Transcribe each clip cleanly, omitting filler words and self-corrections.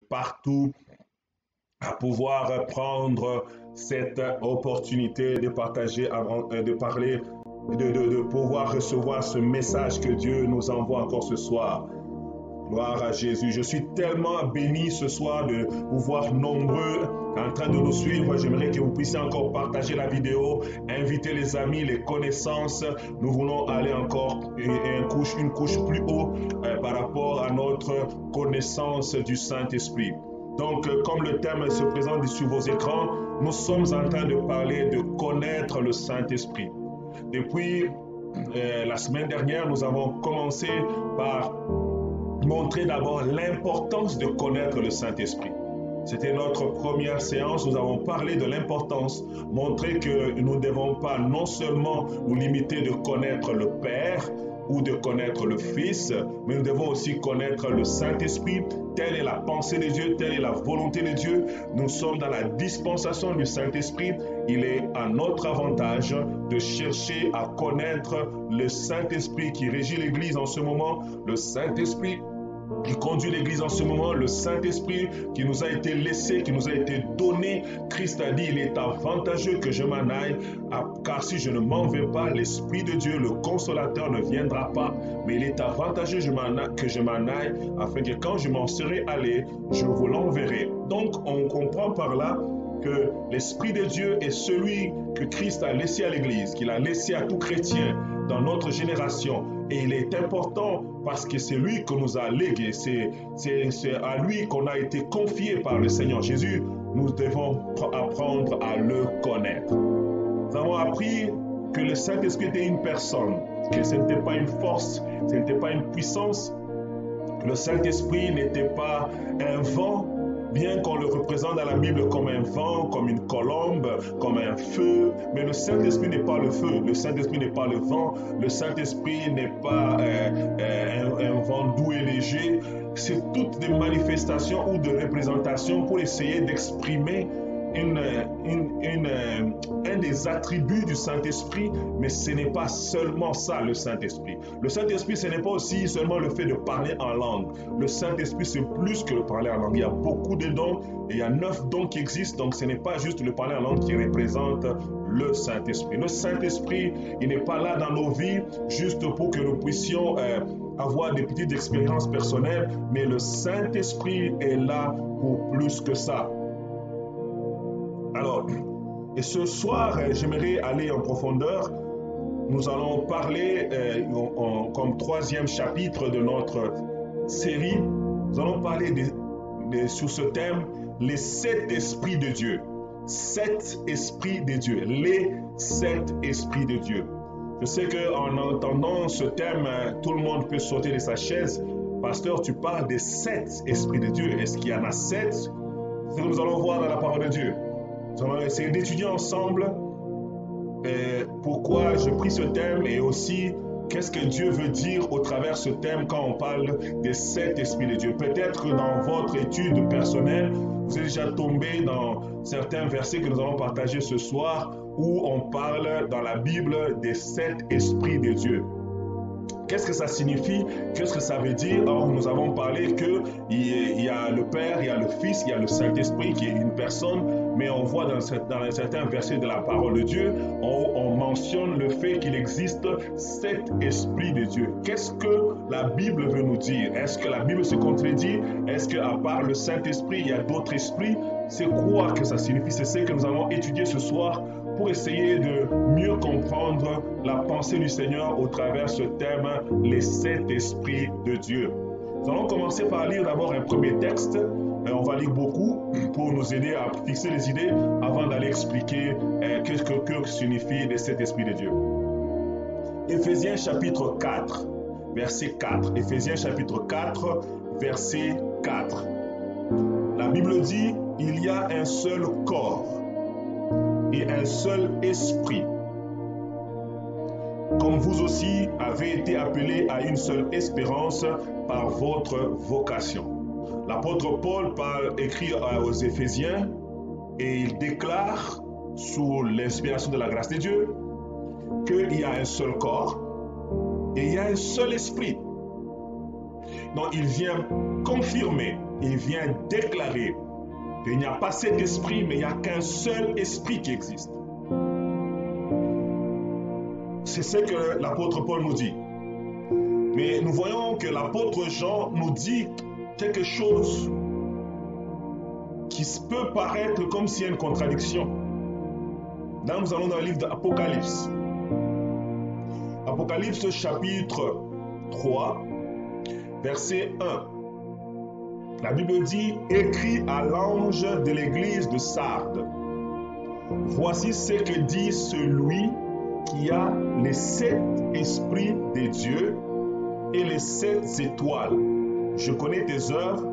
partout à pouvoir prendre cette opportunité de partager, de parler, de pouvoir recevoir ce message que Dieu nous envoie encore ce soir. Gloire à Jésus. Je suis tellement béni ce soir de vous voir nombreux en train de nous suivre. J'aimerais que vous puissiez encore partager la vidéo, inviter les amis, les connaissances. Nous voulons aller encore une couche plus haut par rapport à notre connaissance du Saint-Esprit. Donc, comme le thème se présente sur vos écrans, nous sommes en train de parler de connaître le Saint-Esprit. Depuis la semaine dernière, nous avons commencé par montrer d'abord l'importance de connaître le Saint-Esprit. C'était notre première séance, nous avons parlé de l'importance, montrer que nous ne devons pas non seulement nous limiter de connaître le Père ou de connaître le Fils, mais nous devons aussi connaître le Saint-Esprit. Telle est la pensée de Dieu, telle est la volonté de Dieu. Nous sommes dans la dispensation du Saint-Esprit. Il est à notre avantage de chercher à connaître le Saint-Esprit qui régit l'Église en ce moment, le Saint-Esprit qui conduit l'Église en ce moment, le Saint-Esprit qui nous a été laissé, qui nous a été donné. Christ a dit, il est avantageux que je m'en aille, car si je ne m'en vais pas, l'Esprit de Dieu, le Consolateur, ne viendra pas. Mais il est avantageux que je m'en aille, afin que quand je m'en serai allé, je vous l'enverrai. Donc, on comprend par là que l'Esprit de Dieu est celui que Christ a laissé à l'Église, qu'il a laissé à tout chrétien dans notre génération. Et il est important parce que c'est lui qu'on nous a légué, c'est à lui qu'on a été confié par le Seigneur Jésus. Nous devons apprendre à le connaître. Nous avons appris que le Saint-Esprit était une personne, que ce n'était pas une force, ce n'était pas une puissance. Le Saint-Esprit n'était pas un vent, bien qu'on le représente dans la Bible comme un vent, comme une colombe, comme un feu, mais le Saint-Esprit n'est pas le feu, le Saint-Esprit n'est pas le vent, le Saint-Esprit n'est pas un vent doux et léger. C'est toutes des manifestations ou des représentations pour essayer d'exprimer un des attributs du Saint-Esprit, mais ce n'est pas seulement ça le Saint-Esprit. Le Saint-Esprit, ce n'est pas aussi seulement le fait de parler en langue. Le Saint-Esprit, c'est plus que le parler en langue. Il y a beaucoup de dons, et il y a 9 dons qui existent, donc ce n'est pas juste le parler en langue qui représente le Saint-Esprit. Le Saint-Esprit, il n'est pas là dans nos vies juste pour que nous puissions avoir des petites expériences personnelles, mais le Saint-Esprit est là pour plus que ça. Alors, et ce soir, j'aimerais aller en profondeur. Nous allons parler comme troisième chapitre de notre série. Nous allons parler sur ce thème, les 7 esprits de Dieu. 7 esprits de Dieu. Les 7 esprits de Dieu. Je sais qu'en entendant ce thème, tout le monde peut sauter de sa chaise. Pasteur, tu parles des 7 esprits de Dieu. Est-ce qu'il y en a 7? C'est ce que nous allons voir dans la parole de Dieu. Nous allons essayer d'étudier ensemble pourquoi j'ai pris ce thème et aussi qu'est-ce que Dieu veut dire au travers ce thème quand on parle des 7 esprits de Dieu. Peut-être que dans votre étude personnelle, vous êtes déjà tombé dans certains versets que nous allons partager ce soir où on parle dans la Bible des 7 esprits de Dieu. Qu'est-ce que ça signifie? Qu'est-ce que ça veut dire? Alors, nous avons parlé qu'il y a le Père, il y a le Fils, il y a le Saint-Esprit qui est une personne, mais on voit dans certains versets de la parole de Dieu, on mentionne le fait qu'il existe 7 esprits de Dieu. Qu'est-ce que la Bible veut nous dire? Est-ce que la Bible se contredit? Est-ce qu'à part le Saint-Esprit, il y a d'autres esprits? C'est quoi que ça signifie? C'est ce que nous allons étudier ce soir pour essayer de mieux comprendre la pensée du Seigneur au travers ce thème, les 7 esprits de Dieu. Nous allons commencer par lire d'abord un premier texte. On va lire beaucoup pour nous aider à fixer les idées avant d'aller expliquer qu'est-ce que signifie les 7 esprits de Dieu. Éphésiens chapitre 4, verset 4. Éphésiens chapitre 4, verset 4. La Bible dit, il y a un seul corps et un seul esprit. Comme vous aussi avez été appelés à une seule espérance par votre vocation. L'apôtre Paul écrit aux Éphésiens et il déclare, sous l'inspiration de la grâce de Dieu, qu'il y a un seul corps et il y a un seul esprit. Donc il vient confirmer il vient déclarer qu'il n'y a pas cet esprit, mais il n'y a qu'un seul esprit qui existe. C'est ce que l'apôtre Paul nous dit. Mais nous voyons que l'apôtre Jean nous dit quelque chose qui peut paraître comme s'il y a une contradiction. Là, nous allons dans le livre d'Apocalypse. Apocalypse chapitre 3, verset 1. La Bible dit, écrit à l'ange de l'église de Sardes. Voici ce que dit celui qui a les 7 esprits des dieux et les 7 étoiles. Je connais tes œuvres,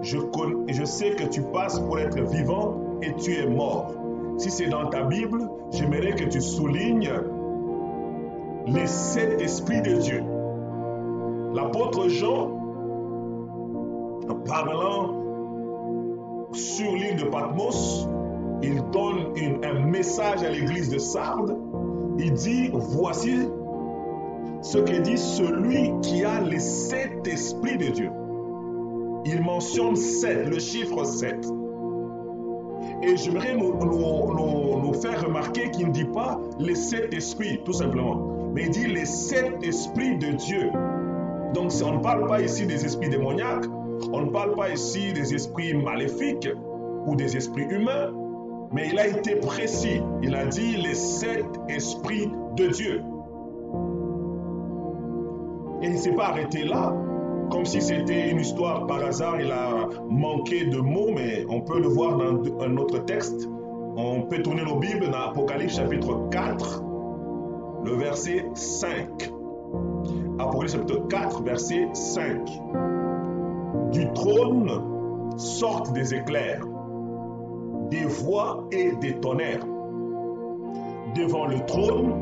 je sais que tu passes pour être vivant et tu es mort. Si c'est dans ta Bible, j'aimerais que tu soulignes les 7 esprits de Dieu. L'apôtre Jean, en parlant sur l'île de Patmos, il donne un message à l'église de Sardes. Il dit, voici ce que dit celui qui a les 7 esprits de Dieu. Il mentionne 7, le chiffre 7. Et j'aimerais nous faire remarquer qu'il ne dit pas les 7 esprits, tout simplement. Mais il dit les 7 esprits de Dieu. Donc on ne parle pas ici des esprits démoniaques, on ne parle pas ici des esprits maléfiques ou des esprits humains, mais il a été précis. Il a dit les 7 esprits de Dieu. Et il ne s'est pas arrêté là, comme si c'était une histoire par hasard. Il a manqué de mots, mais on peut le voir dans un autre texte. On peut tourner nos Bibles dans Apocalypse chapitre 4, le verset 5. Apocalypse chapitre 4, verset 5. Du trône sortent des éclairs, des voix et des tonnerres. Devant le trône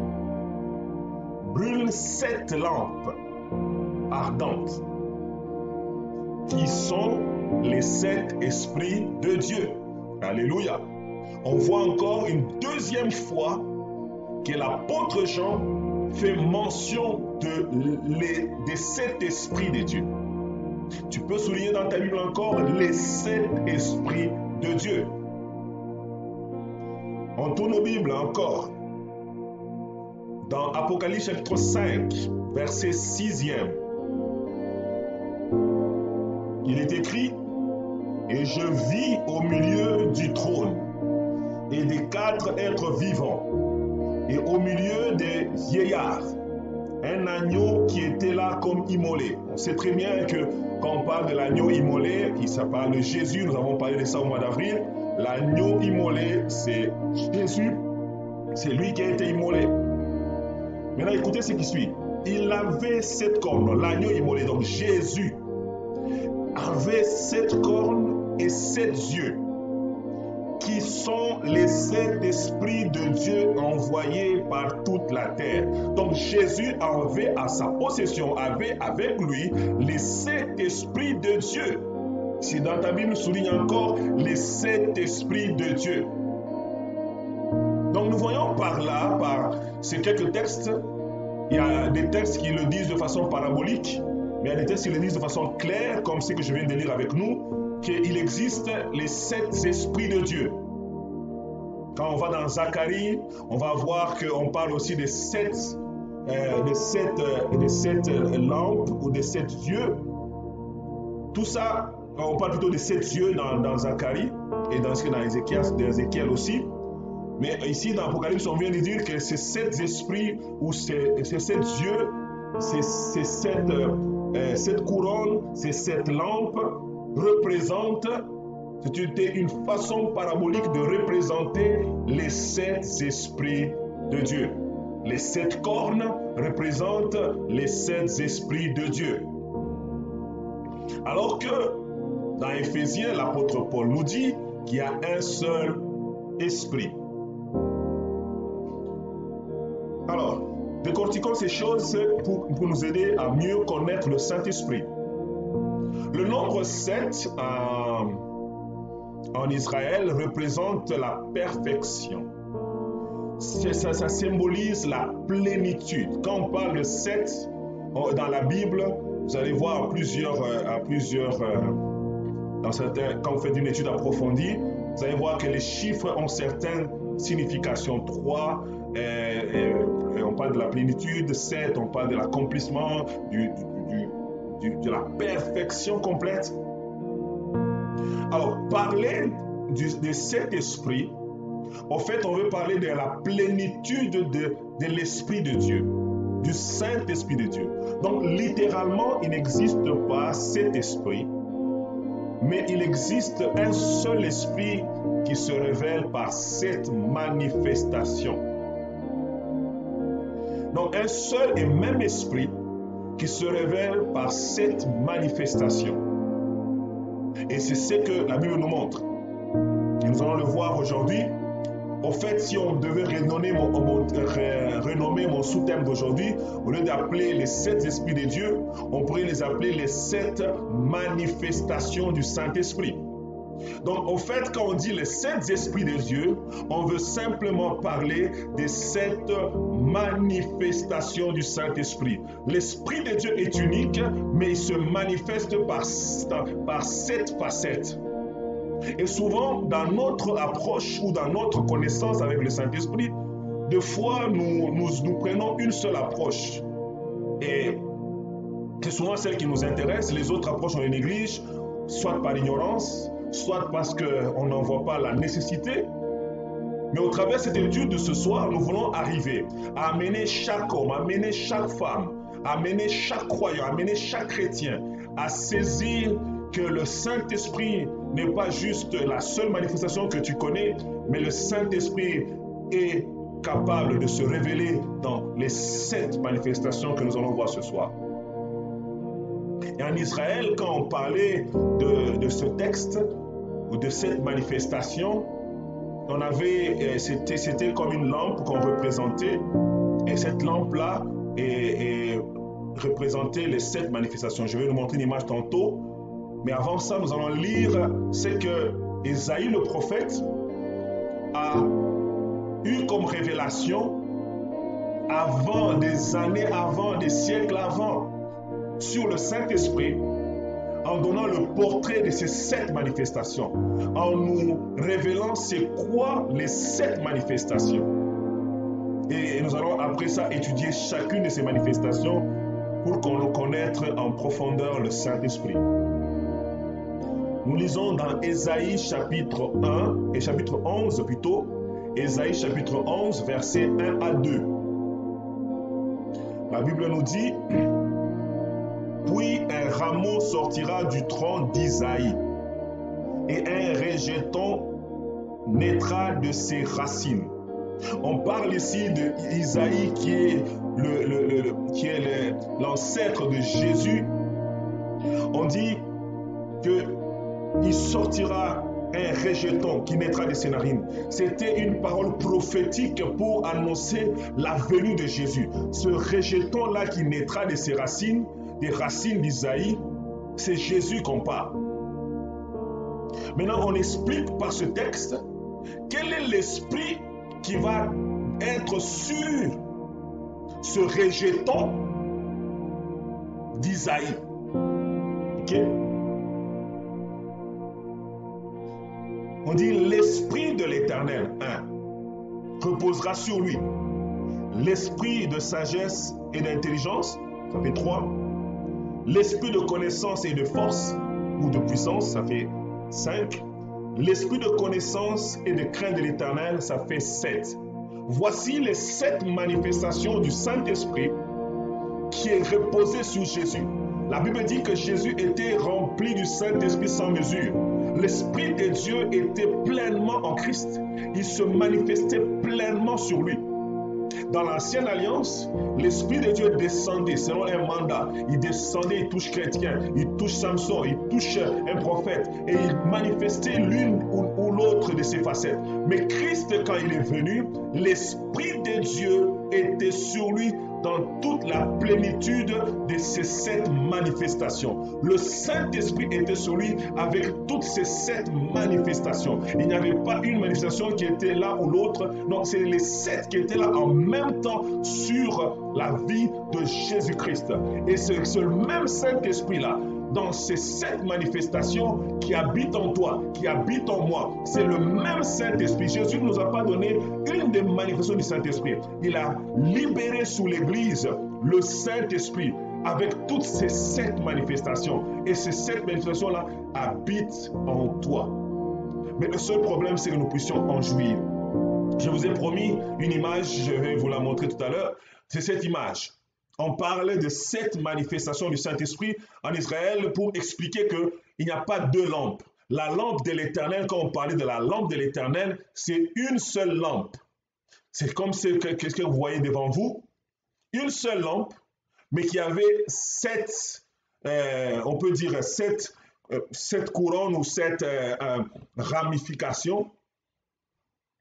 brûlent 7 lampes ardentes, qui sont les 7 esprits de Dieu. Alléluia. On voit encore une deuxième fois que l'apôtre Jean fait mention des 7 esprits de Dieu. Tu peux souligner dans ta Bible encore les 7 esprits de Dieu. On tourne nos Bibles encore. Dans Apocalypse chapitre 5, verset 6e. Il est écrit, et je vis au milieu du trône et des 4 êtres vivants et au milieu des vieillards, un agneau qui était là comme immolé. On sait très bien que quand on parle de l'agneau immolé, ça parle de Jésus, nous avons parlé de ça au mois d'avril. L'agneau immolé, c'est Jésus, c'est lui qui a été immolé. Maintenant, écoutez ce qui suit. Il avait 7 cornes, l'agneau immolé, donc Jésus avait 7 cornes et 7 yeux, qui sont les 7 esprits de Dieu envoyés par toute la terre. Donc Jésus avait à sa possession, avait avec lui les 7 esprits de Dieu. Si dans ta Bible souligne encore les 7 esprits de Dieu. Donc nous voyons par là, par ces quelques textes, il y a des textes qui le disent de façon parabolique, mais il y a des textes qui le disent de façon claire, comme ce que je viens de lire avec nous, qu'il existe les 7 esprits de Dieu. Quand on va dans Zacharie, on va voir qu'on parle aussi des 7 lampes ou des 7 yeux. Tout ça, on parle plutôt des 7 yeux dans Zacharie et dans Ézéchiel aussi. Mais ici, dans l'Apocalypse, on vient de dire que ces 7 esprits ou ces 7 yeux, ces 7 couronnes, ces 7 lampes représentent, c'était une façon parabolique de représenter les 7 esprits de Dieu. Les 7 cornes représentent les 7 esprits de Dieu. Alors que dans Éphésiens, l'apôtre Paul nous dit qu'il y a un seul esprit. Alors, décortiquons ces choses pour nous aider à mieux connaître le Saint-Esprit. Le nombre 7 en Israël représente la perfection. Ça symbolise la plénitude. Quand on parle de 7 dans la Bible, vous allez voir à plusieurs quand vous faites une étude approfondie, vous allez voir que les chiffres ont certaines significations. 3, on parle de la plénitude. 7, on parle de l'accomplissement, de la perfection complète. Alors, parler de cet esprit, en fait, on veut parler de la plénitude de l'Esprit de Dieu, du Saint-Esprit de Dieu. Donc, littéralement, il n'existe pas cet esprit, mais il existe un seul esprit qui se révèle par cette manifestation. Donc, un seul et même esprit qui se révèle par cette manifestation. Et c'est ce que la Bible nous montre. Et nous allons le voir aujourd'hui. En fait, si on devait renommer mon sous-thème d'aujourd'hui, au lieu d'appeler les 7 esprits de Dieu, on pourrait les appeler les 7 manifestations du Saint-Esprit. Donc, au fait, quand on dit les 7 esprits de Dieu, on veut simplement parler des 7 manifestations du Saint-Esprit. L'Esprit de Dieu est unique, mais il se manifeste par 7 facettes. Et souvent, dans notre approche ou dans notre connaissance avec le Saint-Esprit, des fois, nous prenons une seule approche. Et c'est souvent celle qui nous intéresse. Les autres approches, on les néglige, soit par ignorance, soit parce qu'on n'en voit pas la nécessité. Mais au travers de cette étude de ce soir, nous voulons arriver à amener chaque homme, à amener chaque femme, à amener chaque croyant, à amener chaque chrétien à saisir que le Saint-Esprit n'est pas juste la seule manifestation que tu connais, mais le Saint-Esprit est capable de se révéler dans les 7 manifestations que nous allons voir ce soir. Et en Israël, quand on parlait de ce texte ou de cette manifestation, on avait, c'était comme une lampe qu'on représentait, et cette lampe-là représentait les 7 manifestations. Je vais vous montrer une image tantôt, mais avant ça, nous allons lire ce que Ésaïe le prophète a eu comme révélation avant, des années avant, des siècles avant, sur le Saint-Esprit, en donnant le portrait de ces 7 manifestations, en nous révélant c'est quoi les 7 manifestations. Et nous allons après ça étudier chacune de ces manifestations pour qu'on connaisse en profondeur le Saint-Esprit. Nous lisons dans Ésaïe chapitre 1 et chapitre 11 plutôt, Ésaïe chapitre 11 versets 1 à 2. La Bible nous dit: puis un rameau sortira du tronc d'Isaïe, et un rejeton naîtra de ses racines. On parle ici d'Isaïe qui est l'ancêtre de Jésus. On dit qu'il sortira un rejeton qui naîtra de ses narines. C'était une parole prophétique pour annoncer la venue de Jésus. Ce rejeton-là qui naîtra de ses racines, des racines d'Isaïe, c'est Jésus qu'on parle. Maintenant, on explique par ce texte quel est l'esprit qui va être sur ce rejeton d'Isaïe. Ok? On dit l'esprit de l'Éternel, reposera sur lui. L'esprit de sagesse et d'intelligence, ça fait 3. L'esprit de connaissance et de force ou de puissance, ça fait 5. L'esprit de connaissance et de crainte de l'Éternel, ça fait 7. Voici les 7 manifestations du Saint-Esprit qui est reposé sur Jésus. La Bible dit que Jésus était rempli du Saint-Esprit sans mesure. L'Esprit de Dieu était pleinement en Christ. Il se manifestait pleinement sur lui. Dans l'Ancienne Alliance, l'Esprit de Dieu descendait selon un mandat. Il descendait, il touche chrétien, il touche Samson, il touche un prophète et il manifestait l'une ou l'autre de ses facettes. Mais Christ, quand il est venu, l'Esprit de Dieu était sur lui dans toute la plénitude de ces 7 manifestations. Le Saint-Esprit était sur lui avec toutes ces 7 manifestations. Il n'y avait pas une manifestation qui était là ou l'autre. Non, c'est les 7 qui étaient là en même temps sur la vie de Jésus-Christ. Et ce même Saint-Esprit-là, dans ces 7 manifestations qui habitent en toi, qui habitent en moi. C'est le même Saint-Esprit. Jésus ne nous a pas donné une des manifestations du Saint-Esprit. Il a libéré sous l'Église le Saint-Esprit avec toutes ces 7 manifestations. Et ces 7 manifestations-là habitent en toi. Mais le seul problème, c'est que nous puissions en jouir. Je vous ai promis une image, je vais vous la montrer tout à l'heure. C'est cette image. On parle de 7 manifestations du Saint-Esprit en Israël pour expliquer qu'il n'y a pas 2 lampes. La lampe de l'Éternel, quand on parlait de la lampe de l'Éternel, c'est une seule lampe. C'est comme ce que vous voyez devant vous. Une seule lampe, mais qui avait 7, on peut dire 7 couronnes ou 7 ramifications.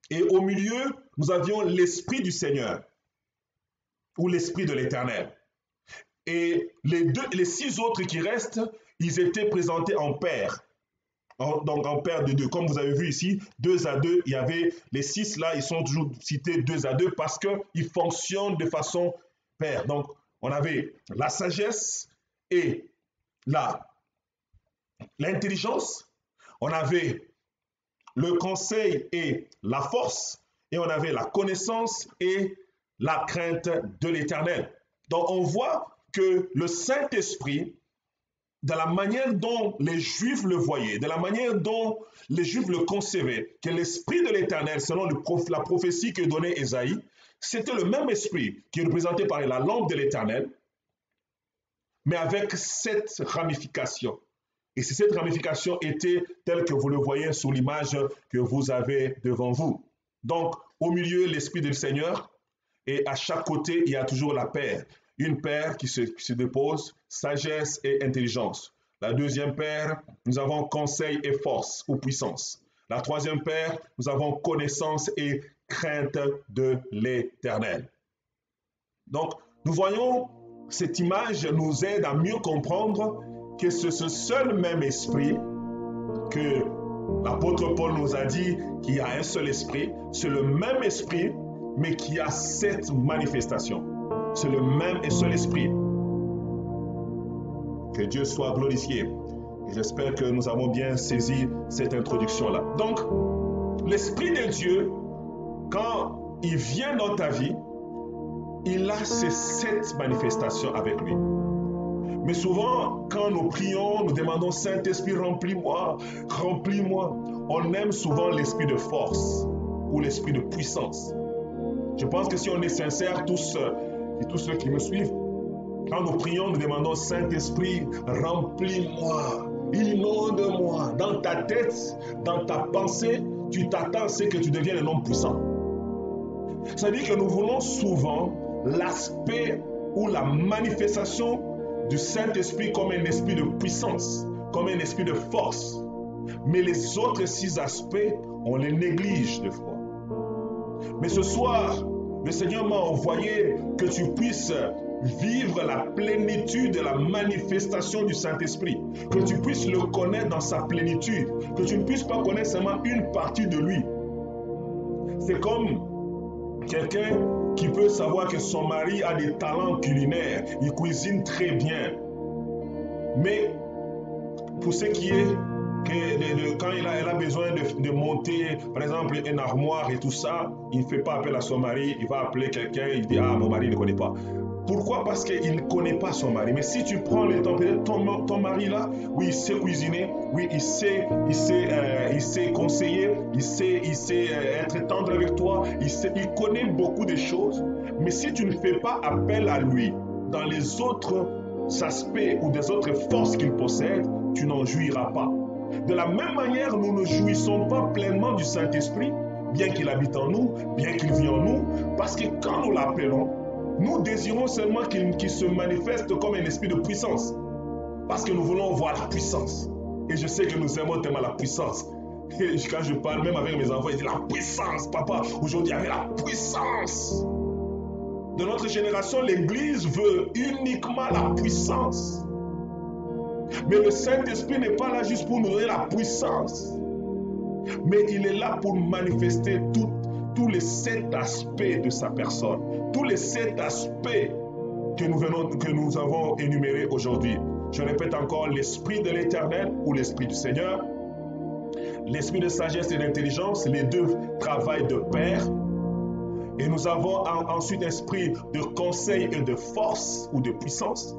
Et au milieu, nous avions l'Esprit du Seigneur ou l'Esprit de l'Éternel. Et les 6 autres qui restent, ils étaient présentés en paires. Donc en paire de 2. Comme vous avez vu ici, 2 à 2, il y avait les 6 là, ils sont toujours cités 2 à 2 parce qu'ils fonctionnent de façon paire. Donc on avait la sagesse et l'intelligence. On avait le conseil et la force. Et on avait la connaissance et la crainte de l'Éternel. Donc on voit que le Saint-Esprit, de la manière dont les Juifs le voyaient, de la manière dont les Juifs le concevaient, que l'Esprit de l'Éternel, selon la prophétie que donnait Ésaïe, c'était le même Esprit qui est représenté par la lampe de l'Éternel, mais avec 7 ramifications. Et ces 7 ramifications étaient telles que vous le voyez sur l'image que vous avez devant vous. Donc, au milieu, l'Esprit du Seigneur, et à chaque côté, il y a toujours la paire. Une paire qui se dépose, sagesse et intelligence. La deuxième paire, nous avons conseil et force ou puissance. La troisième paire, nous avons connaissance et crainte de l'Éternel. Donc, nous voyons, cette image nous aide à mieux comprendre que c'est ce seul même esprit que l'apôtre Paul nous a dit qu'il y a un seul esprit. C'est le même esprit, mais qui a 7 manifestations. C'est le même et seul esprit. Que Dieu soit glorifié. Et j'espère que nous avons bien saisi cette introduction-là. Donc, l'Esprit de Dieu, quand il vient dans ta vie, il a ces 7 manifestations avec lui. Mais souvent, quand nous prions, nous demandons Saint-Esprit, remplis-moi, remplis-moi. On aime souvent l'esprit de force ou l'esprit de puissance. Je pense que si on est sincère, tous ceux qui me suivent, quand nous prions, nous demandons Saint-Esprit, remplis-moi, inonde-moi. Dans ta tête, dans ta pensée, tu t'attends à ce que tu deviennes un homme puissant. Ça veut dire que nous voulons souvent l'aspect ou la manifestation du Saint-Esprit comme un esprit de puissance, comme un esprit de force. Mais les autres 6 aspects, on les néglige des fois. Mais ce soir, le Seigneur m'a envoyé que tu puisses vivre la plénitude de la manifestation du Saint-Esprit, que tu puisses le connaître dans sa plénitude, que tu ne puisses pas connaître seulement une partie de lui. C'est comme quelqu'un qui peut savoir que son mari a des talents culinaires, il cuisine très bien. Mais pour ce qui est quand elle a besoin de monter, par exemple, une armoire et tout ça, il ne fait pas appel à son mari, il va appeler quelqu'un, il dit « Ah, mon mari ne connaît pas ». Pourquoi? Parce qu'il ne connaît pas son mari. Mais si tu prends le temps, peut-être ton mari là, oui, il sait cuisiner, oui, il sait conseiller, il sait être tendre avec toi, il connaît beaucoup de choses. Mais si tu ne fais pas appel à lui dans les autres aspects ou des autres forces qu'il possède, tu n'en jouiras pas. De la même manière, nous ne jouissons pas pleinement du Saint-Esprit, bien qu'il habite en nous, bien qu'il vit en nous, parce que quand nous l'appelons, nous désirons seulement qu'il se manifeste comme un esprit de puissance. Parce que nous voulons voir la puissance. Et je sais que nous aimons tellement la puissance. Et quand je parle même avec mes enfants, ils disent la puissance, papa. Aujourd'hui, il y avait la puissance. De notre génération, l'Église veut uniquement la puissance. Mais le Saint-Esprit n'est pas là juste pour nous donner la puissance. Mais il est là pour manifester tous les 7 aspects de sa personne. Tous les 7 aspects que nous avons énumérés aujourd'hui. Je répète encore, l'Esprit de l'Éternel ou l'Esprit du Seigneur. L'Esprit de sagesse et d'intelligence, les deux travaillent de pair. Et nous avons ensuite l'Esprit de conseil et de force ou de puissance.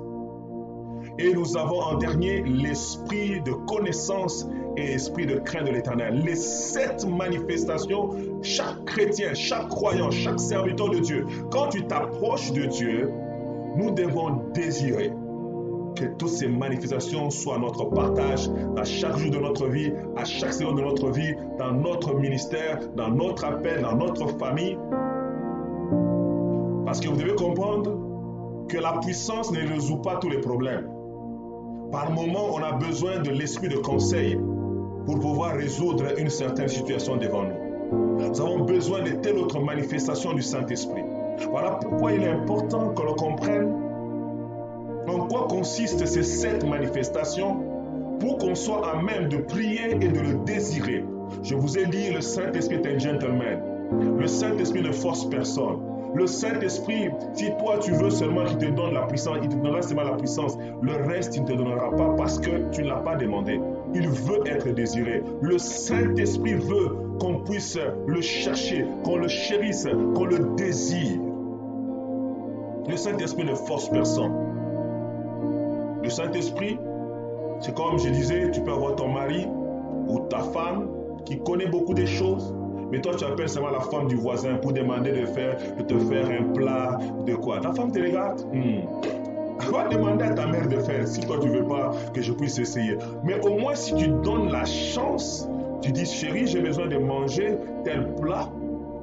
Et nous avons en dernier l'Esprit de connaissance et l'Esprit de crainte de l'Éternel. Les 7 manifestations, chaque chrétien, chaque croyant, chaque serviteur de Dieu, quand tu t'approches de Dieu, nous devons désirer que toutes ces manifestations soient notre partage à chaque jour de notre vie, à chaque seconde de notre vie, dans notre ministère, dans notre appel, dans notre famille. Parce que vous devez comprendre que la puissance ne résout pas tous les problèmes. Par moment, on a besoin de l'esprit de conseil pour pouvoir résoudre une certaine situation devant nous. Nous avons besoin de telle autre manifestation du Saint-Esprit. Voilà pourquoi il est important que l'on comprenne en quoi consistent ces 7 manifestations pour qu'on soit à même de prier et de le désirer. Je vous ai dit, le Saint-Esprit est un gentleman. Le Saint-Esprit ne force personne. Le Saint-Esprit, si toi tu veux seulement qu'il te donne la puissance, il te donnera seulement la puissance. Le reste, il ne te donnera pas parce que tu ne l'as pas demandé. Il veut être désiré. Le Saint-Esprit veut qu'on puisse le chercher, qu'on le chérisse, qu'on le désire. Le Saint-Esprit ne force personne. Le Saint-Esprit, c'est comme je disais, tu peux avoir ton mari ou ta femme qui connaît beaucoup de choses. Mais toi, tu appelles seulement la femme du voisin pour demander de te faire un plat de quoi. Ta femme te regarde. Va demander à ta mère de faire si toi, tu ne veux pas que je puisse essayer. Mais au moins, si tu donnes la chance, tu dis, chérie, j'ai besoin de manger tel plat,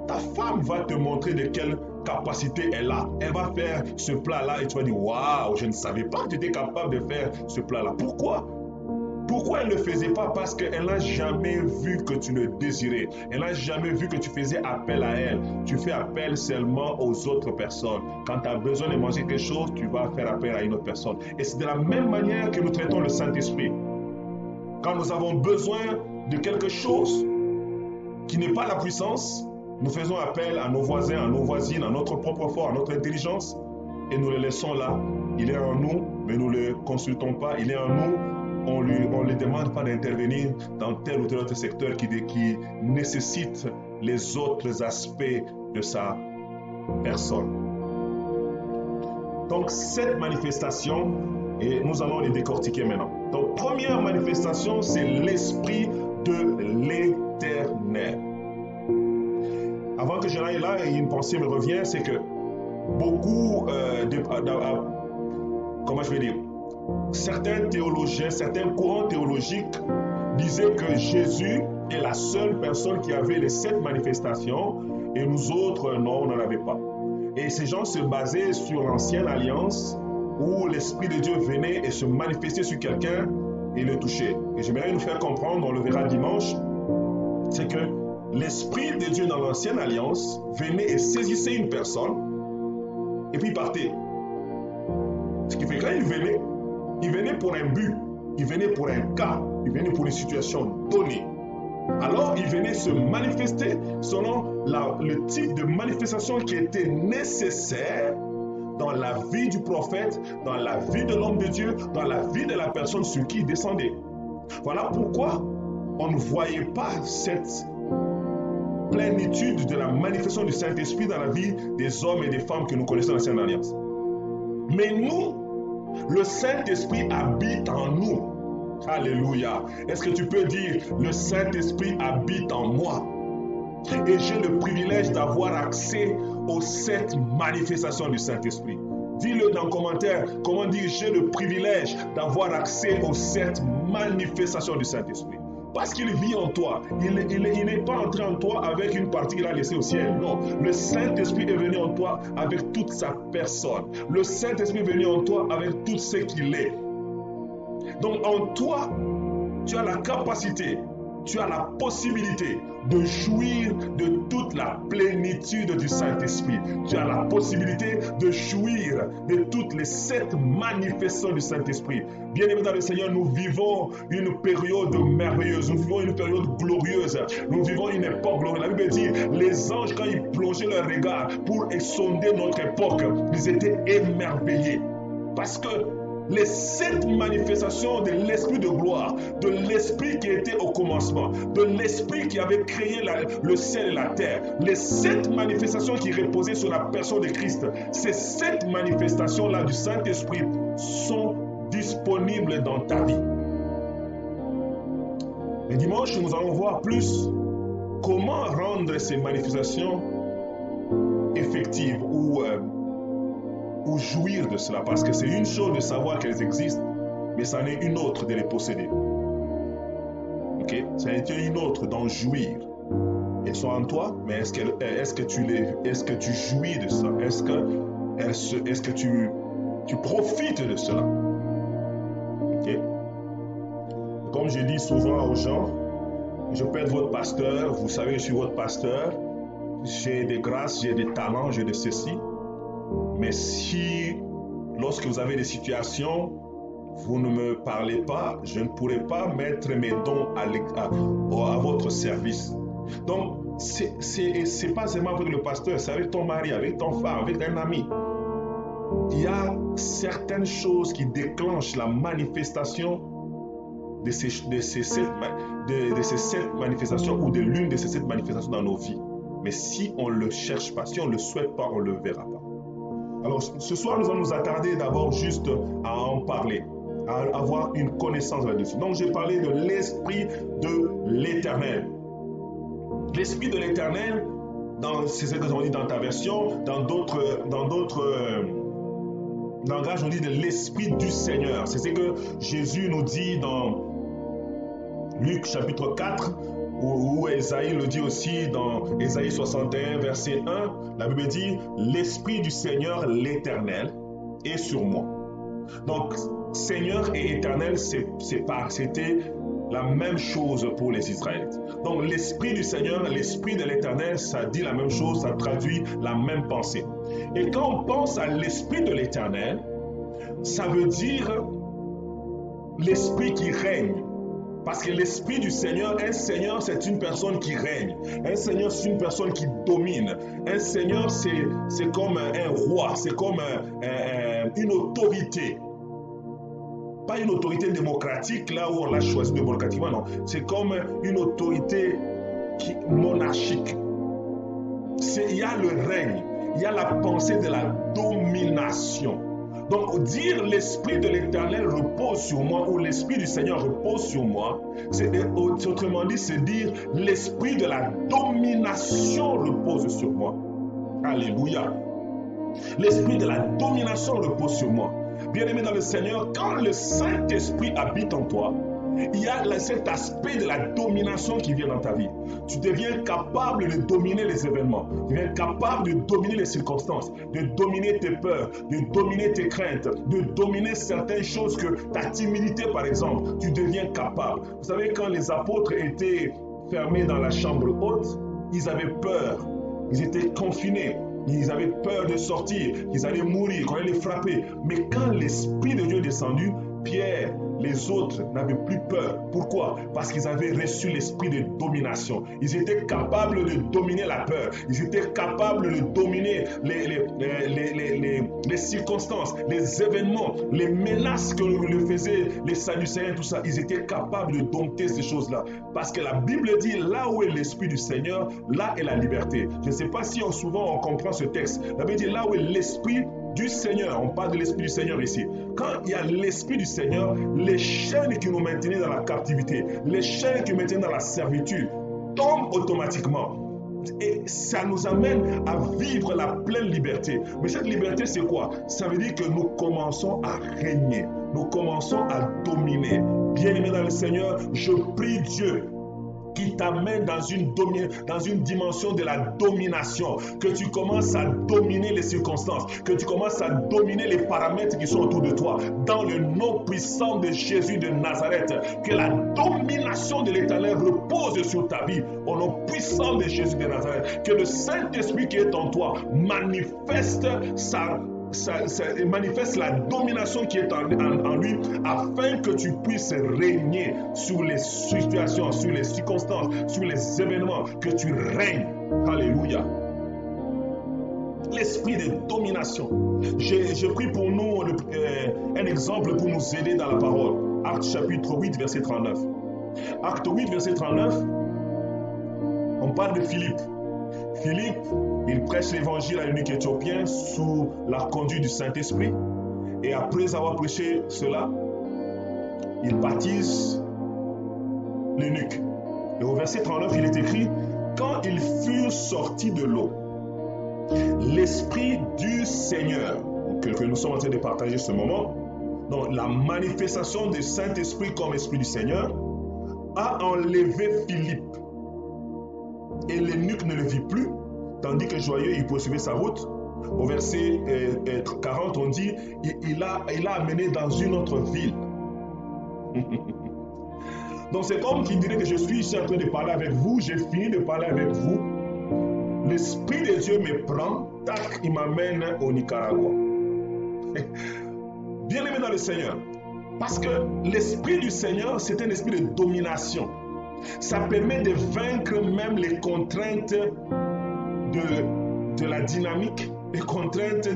ta femme va te montrer de quelle capacité elle a. Elle va faire ce plat-là et tu vas dire, waouh, je ne savais pas que tu étais capable de faire ce plat-là. Pourquoi? Pourquoi elle ne le faisait pas? Parce qu'elle n'a jamais vu que tu le désirais. Elle n'a jamais vu que tu faisais appel à elle. Tu fais appel seulement aux autres personnes. Quand tu as besoin de manger quelque chose, tu vas faire appel à une autre personne. Et c'est de la même manière que nous traitons le Saint-Esprit. Quand nous avons besoin de quelque chose qui n'est pas la puissance, nous faisons appel à nos voisins, à nos voisines, à notre propre force, à notre intelligence, et nous le laissons là. Il est en nous, mais nous ne le consultons pas. Il est en nous. On ne lui demande pas d'intervenir dans tel ou tel autre secteur qui nécessite les autres aspects de sa personne. Donc, cette manifestation, et nous allons les décortiquer maintenant. Donc, première manifestation, c'est l'Esprit de l'Éternel. Avant que je n'aille là, une pensée me revient, c'est que beaucoup comment je vais dire, certains théologiens, certains courants théologiques disaient que Jésus est la seule personne qui avait les 7 manifestations et nous autres, non, on n'en avait pas. Et ces gens se basaient sur l'ancienne alliance où l'Esprit de Dieu venait et se manifestait sur quelqu'un et le touchait. Et j'aimerais nous faire comprendre, on le verra dimanche, c'est que l'Esprit de Dieu dans l'ancienne alliance venait et saisissait une personne et puis partait. Ce qui fait que quand il venait pour un but, il venait pour un cas, il venait pour une situation donnée. Alors, il venait se manifester selon le type de manifestation qui était nécessaire dans la vie du prophète, dans la vie de l'homme de Dieu, dans la vie de la personne sur qui il descendait. Voilà pourquoi on ne voyait pas cette plénitude de la manifestation du Saint-Esprit dans la vie des hommes et des femmes que nous connaissons dans l'Ancienne Alliance. Mais nous, le Saint-Esprit habite en nous. Alléluia. Est-ce que tu peux dire, le Saint-Esprit habite en moi? Et j'ai le privilège d'avoir accès aux 7 manifestations du Saint-Esprit. Dis-le dans le commentaire, comment dire, j'ai le privilège d'avoir accès aux 7 manifestations du Saint-Esprit. Parce qu'il vit en toi. Il n'est pas entré en toi avec une partie qu'il a laissée au ciel. Non. Le Saint-Esprit est venu en toi avec toute sa personne. Le Saint-Esprit est venu en toi avec tout ce qu'il est. Donc en toi, tu as la capacité, tu as la possibilité de jouir de toute la plénitude du Saint-Esprit. Tu as la possibilité de jouir de toutes les 7 manifestations du Saint-Esprit. Bien-aimés dans le Seigneur, nous vivons une période merveilleuse, nous vivons une période glorieuse, nous vivons une époque glorieuse. La Bible dit, les anges, quand ils plongeaient leur regard pour sonder notre époque, ils étaient émerveillés. Parce que les 7 manifestations de l'esprit de gloire, de l'esprit qui était au commencement, de l'esprit qui avait créé le ciel et la terre, les 7 manifestations qui reposaient sur la personne de Christ, ces 7 manifestations-là du Saint-Esprit sont disponibles dans ta vie. Le dimanche, nous allons voir plus comment rendre ces manifestations effectives ou jouir de cela. Parce que c'est une chose de savoir qu'elles existent, mais c'en est une autre de les posséder. Ok? C'est une autre d'en jouir. Elles sont en toi, mais est-ce que tu jouis de ça? Est-ce que tu profites de cela? Ok? Comme je dis souvent aux gens, je peux être votre pasteur, vous savez, je suis votre pasteur, j'ai des grâces, j'ai des talents, j'ai de ceci. Mais si, lorsque vous avez des situations, vous ne me parlez pas, je ne pourrai pas mettre mes dons à votre service. Donc, c'est pas seulement avec le pasteur, c'est avec ton mari, avec ton frère, avec un ami. Il y a certaines choses qui déclenchent la manifestation de ces 7 manifestations ou de l'une de ces 7 manifestations dans nos vies. Mais si on ne le cherche pas, si on ne le souhaite pas, on ne le verra pas. Alors, ce soir, nous allons nous attarder d'abord juste à en parler, à avoir une connaissance là-dessus. Donc, j'ai parlé de l'Esprit de l'Éternel. L'Esprit de l'Éternel, c'est ce que nous avons dit dans ta version, dans d'autres langages, on dit de l'Esprit du Seigneur. C'est ce que Jésus nous dit dans Luc chapitre 4, où Ésaïe le dit aussi dans Ésaïe 61, verset 1, la Bible dit « L'Esprit du Seigneur, l'Éternel, est sur moi ». Donc, Seigneur et Éternel, c'était la même chose pour les Israélites. Donc, l'Esprit du Seigneur, l'Esprit de l'Éternel, ça dit la même chose, ça traduit la même pensée. Et quand on pense à l'Esprit de l'Éternel, ça veut dire l'Esprit qui règne. Parce que l'Esprit du Seigneur, un Seigneur, c'est une personne qui règne. Un Seigneur, c'est une personne qui domine. Un Seigneur, c'est comme un roi, c'est comme une autorité. Pas une autorité démocratique, là où on l'a choisi démocratiquement, non. C'est comme une autorité monarchique. Il y a le règne, il y a la pensée de la domination. Donc, dire l'Esprit de l'Éternel repose sur moi ou l'Esprit du Seigneur repose sur moi, autrement dit, c'est dire l'Esprit de la domination repose sur moi. Alléluia. L'Esprit de la domination repose sur moi. Bien-aimé dans le Seigneur, quand le Saint-Esprit habite en toi, il y a cet aspect de la domination qui vient dans ta vie. Tu deviens capable de dominer les événements. Tu deviens capable de dominer les circonstances, de dominer tes peurs, de dominer tes craintes, de dominer certaines choses que ta timidité, par exemple, tu deviens capable. Vous savez, quand les apôtres étaient fermés dans la chambre haute, ils avaient peur. Ils étaient confinés. Ils avaient peur de sortir, qu'ils allaient mourir, qu'on allait les frapper. Mais quand l'Esprit de Dieu est descendu, Pierre, les autres n'avaient plus peur. Pourquoi? Parce qu'ils avaient reçu l'esprit de domination. Ils étaient capables de dominer la peur. Ils étaient capables de dominer les circonstances, les événements, les menaces que le faisaient les Sadducéens, tout ça. Ils étaient capables de dompter ces choses-là. Parce que la Bible dit, là où est l'esprit du Seigneur, là est la liberté. Je ne sais pas si souvent on comprend ce texte. La Bible dit, là où est l'esprit du Seigneur, on parle de l'Esprit du Seigneur ici. Quand il y a l'Esprit du Seigneur, les chaînes qui nous maintenaient dans la captivité, les chaînes qui nous maintenaient dans la servitude, tombent automatiquement. Et ça nous amène à vivre la pleine liberté. Mais cette liberté, c'est quoi? Ça veut dire que nous commençons à régner. Nous commençons à dominer. Bien-aimé dans le Seigneur, je prie Dieu qui t'amène dans une dimension de la domination, que tu commences à dominer les circonstances, que tu commences à dominer les paramètres qui sont autour de toi, dans le nom puissant de Jésus de Nazareth, que la domination de l'Éternel repose sur ta vie, au nom puissant de Jésus de Nazareth, que le Saint-Esprit qui est en toi manifeste manifeste la domination qui est en lui, afin que tu puisses régner sur les situations, sur les circonstances, sur les événements, que tu règnes. Alléluia. l'esprit de domination. J'ai pris pour nous un exemple pour nous aider dans la parole. Acte chapitre 8, verset 39. Acte 8, verset 39, on parle de Philippe. Philippe, il prêche l'évangile à l'eunuque éthiopien sous la conduite du Saint-Esprit. Et après avoir prêché cela, il baptise l'eunuque. Et au verset 39, il est écrit, quand ils furent sortis de l'eau, l'Esprit du Seigneur, que nous sommes en train de partager ce moment, donc la manifestation du Saint-Esprit comme Esprit du Seigneur, a enlevé Philippe. Et l'eunuque ne le vit plus, tandis que joyeux, il poursuivait sa route. Au verset 40, on dit, il l'a amené dans une autre ville. Donc c'est comme qui dirait que je suis ici en train de parler avec vous, j'ai fini de parler avec vous. L'Esprit de Dieu me prend, tac, il m'amène au Nicaragua. Bien aimé dans le Seigneur, parce que l'Esprit du Seigneur, c'est un esprit de domination. Ça permet de vaincre même les contraintes de la dynamique, les contraintes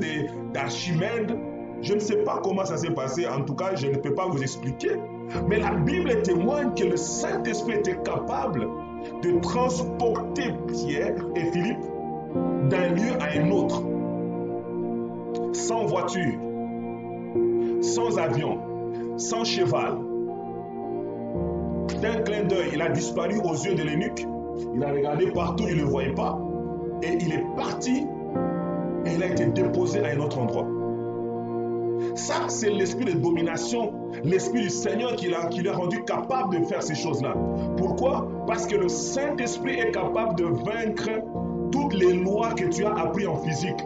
d'Archimède. Je ne sais pas comment ça s'est passé, en tout cas, je ne peux pas vous expliquer. Mais la Bible témoigne que le Saint-Esprit était capable de transporter Pierre et Philippe d'un lieu à un autre, sans voiture, sans avion, sans cheval. D'un clin d'œil, il a disparu aux yeux de l'eunuque. Il a regardé partout, il ne le voyait pas. Et il est parti et il a été déposé à un autre endroit. Ça, c'est l'esprit de domination, l'esprit du Seigneur qui l'a rendu capable de faire ces choses-là. Pourquoi? Parce que le Saint-Esprit est capable de vaincre toutes les lois que tu as apprises en physique,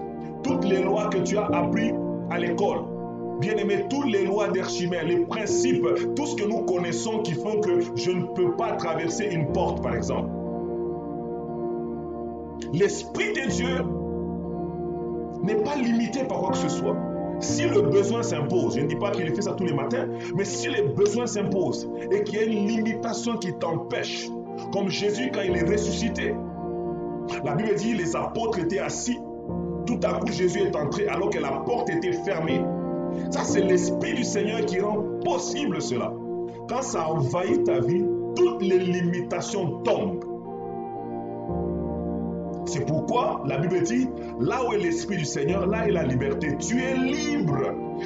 toutes les lois que tu as apprises à l'école. Bien-aimé, toutes les lois d'Archimède, les principes, tout ce que nous connaissons qui font que je ne peux pas traverser une porte, par exemple. L'Esprit de Dieu n'est pas limité par quoi que ce soit. Si le besoin s'impose, je ne dis pas qu'il fait ça tous les matins, mais si les besoins s'imposent et qu'il y a une limitation qui t'empêche, comme Jésus quand il est ressuscité, la Bible dit les apôtres étaient assis, tout à coup Jésus est entré alors que la porte était fermée. Ça, c'est l'Esprit du Seigneur qui rend possible cela. Quand ça envahit ta vie, toutes les limitations tombent. C'est pourquoi la Bible dit, là où est l'Esprit du Seigneur, là est la liberté. Tu es libre.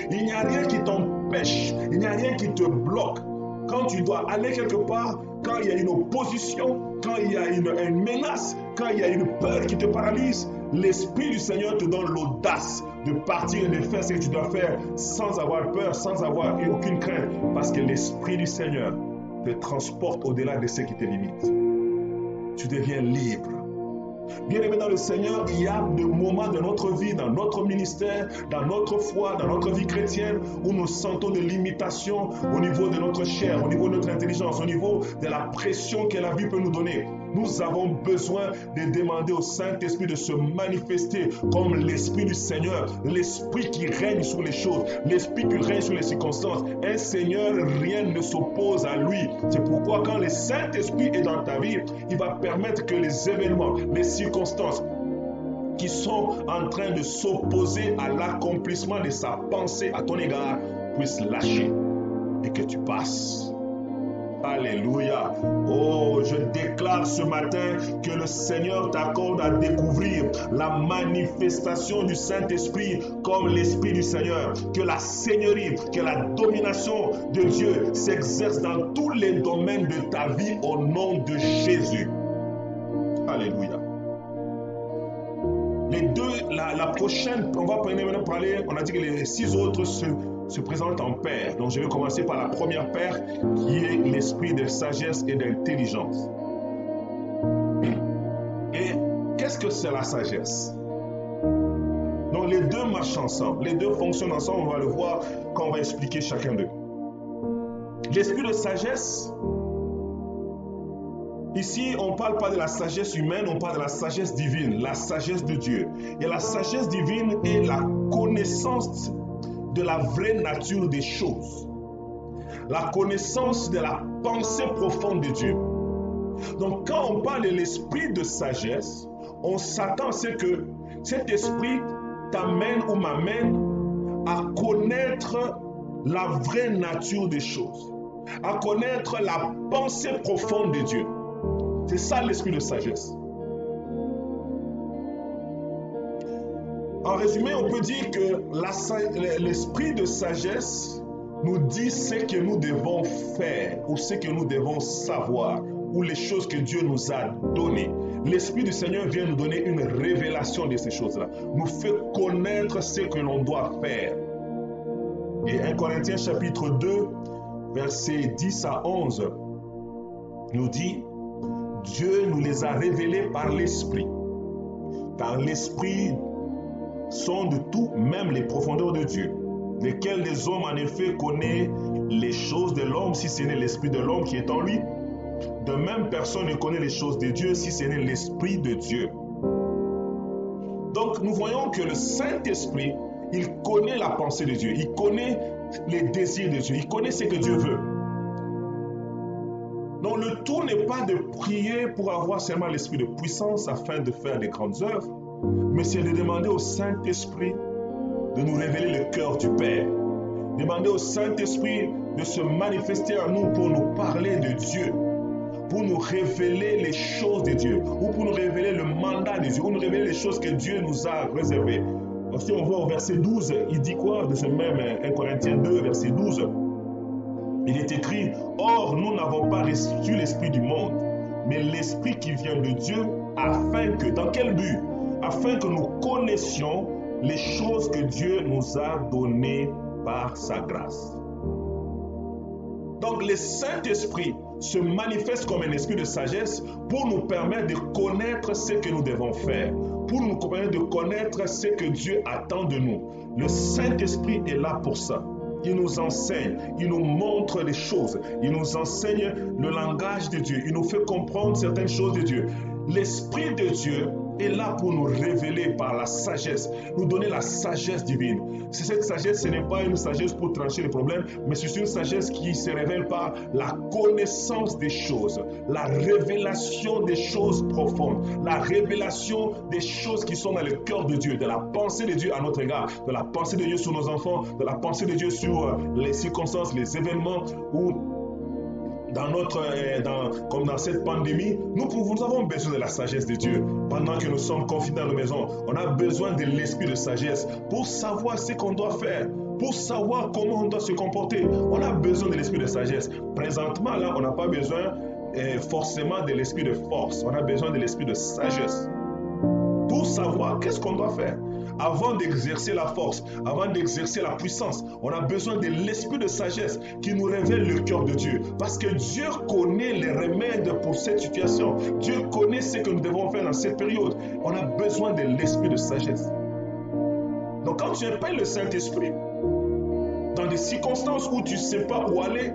Il n'y a rien qui t'empêche. Il n'y a rien qui te bloque. Quand tu dois aller quelque part, quand il y a une opposition, quand il y a une menace, quand il y a une peur qui te paralyse, l'Esprit du Seigneur te donne l'audace de partir et de faire ce que tu dois faire sans avoir peur, sans avoir aucune crainte. Parce que l'Esprit du Seigneur te transporte au-delà de ce qui te limite. Tu deviens libre. Bien-aimés dans le Seigneur, il y a des moments de notre vie, dans notre ministère, dans notre foi, dans notre vie chrétienne, où nous sentons des limitations au niveau de notre chair, au niveau de notre intelligence, au niveau de la pression que la vie peut nous donner. Nous avons besoin de demander au Saint-Esprit de se manifester comme l'Esprit du Seigneur, l'Esprit qui règne sur les choses, l'Esprit qui règne sur les circonstances. Un Seigneur, rien ne s'oppose à lui. C'est pourquoi quand le Saint-Esprit est dans ta vie, il va permettre que les événements, les circonstances qui sont en train de s'opposer à l'accomplissement de sa pensée à ton égard puissent lâcher et que tu passes. Alléluia. Oh, je déclare ce matin que le Seigneur t'accorde à découvrir la manifestation du Saint-Esprit comme l'Esprit du Seigneur. Que la Seigneurie, que la domination de Dieu s'exerce dans tous les domaines de ta vie au nom de Jésus. Alléluia. Les deux, la prochaine, on va maintenant parler, on a dit que les 6 autres se présentent en paire. Donc je vais commencer par la première paire qui est l'esprit de sagesse et d'intelligence. Et qu'est-ce que c'est la sagesse? Donc les deux marchent ensemble, les deux fonctionnent ensemble, on va le voir quand on va expliquer chacun d'eux. L'esprit de sagesse, ici on ne parle pas de la sagesse humaine, on parle de la sagesse divine, la sagesse de Dieu. Et la sagesse divine est la connaissance de la vraie nature des choses, la connaissance de la pensée profonde de Dieu. Donc quand on parle de l'esprit de sagesse, on s'attend à ce que cet esprit t'amène ou m'amène à connaître la vraie nature des choses, à connaître la pensée profonde de Dieu. C'est ça l'esprit de sagesse. En résumé, on peut dire que l'esprit de sagesse nous dit ce que nous devons faire ou ce que nous devons savoir ou les choses que Dieu nous a données. L'Esprit du Seigneur vient nous donner une révélation de ces choses-là, nous fait connaître ce que l'on doit faire. Et 1 Corinthiens chapitre 2, versets 10 à 11, nous dit, Dieu nous les a révélés par l'Esprit. Car l'Esprit sonde tout, même les profondeurs de Dieu, lesquelles les hommes en effet connaissent les choses de l'homme si ce n'est l'Esprit de l'homme qui est en lui. De même, personne ne connaît les choses de Dieu si ce n'est l'Esprit de Dieu. Donc, nous voyons que le Saint-Esprit, il connaît la pensée de Dieu, il connaît les désirs de Dieu, il connaît ce que Dieu veut. Donc, le tout n'est pas de prier pour avoir seulement l'esprit de puissance afin de faire des grandes œuvres, mais c'est de demander au Saint-Esprit de nous révéler le cœur du Père. Demander au Saint-Esprit de se manifester à nous pour nous parler de Dieu, pour nous révéler les choses de Dieu, ou pour nous révéler le mandat de Dieu, ou nous révéler les choses que Dieu nous a réservées. Si on voit au verset 12, il dit quoi de ce même 1 Corinthiens 2, verset 12? Il est écrit, « Or, nous n'avons pas reçu l'esprit du monde, mais l'esprit qui vient de Dieu, afin que, dans quel but? Afin que nous connaissions les choses que Dieu nous a données par sa grâce. » Donc, le Saint-Esprit se manifeste comme un esprit de sagesse pour nous permettre de connaître ce que nous devons faire, pour nous permettre de connaître ce que Dieu attend de nous. Le Saint-Esprit est là pour ça. Il nous enseigne, il nous montre les choses, il nous enseigne le langage de Dieu, il nous fait comprendre certaines choses de Dieu. L'Esprit de Dieu est là pour nous révéler par la sagesse, nous donner la sagesse divine. Cette sagesse, ce n'est pas une sagesse pour trancher les problèmes, mais c'est une sagesse qui se révèle par la connaissance des choses, la révélation des choses profondes, la révélation des choses qui sont dans le cœur de Dieu, de la pensée de Dieu à notre égard, de la pensée de Dieu sur nos enfants, de la pensée de Dieu sur les circonstances, les événements où comme dans cette pandémie, nous avons besoin de la sagesse de Dieu. Pendant que nous sommes confinés dans nos maisons, on a besoin de l'esprit de sagesse pour savoir ce qu'on doit faire, pour savoir comment on doit se comporter. On a besoin de l'esprit de sagesse. Présentement, là, on n'a pas besoin forcément de l'esprit de force. On a besoin de l'esprit de sagesse pour savoir qu'est-ce qu'on doit faire. Avant d'exercer la force, avant d'exercer la puissance, on a besoin de l'esprit de sagesse qui nous révèle le cœur de Dieu. Parce que Dieu connaît les remèdes pour cette situation. Dieu connaît ce que nous devons faire dans cette période. On a besoin de l'esprit de sagesse. Donc quand tu appelles le Saint-Esprit, dans des circonstances où tu ne sais pas où aller,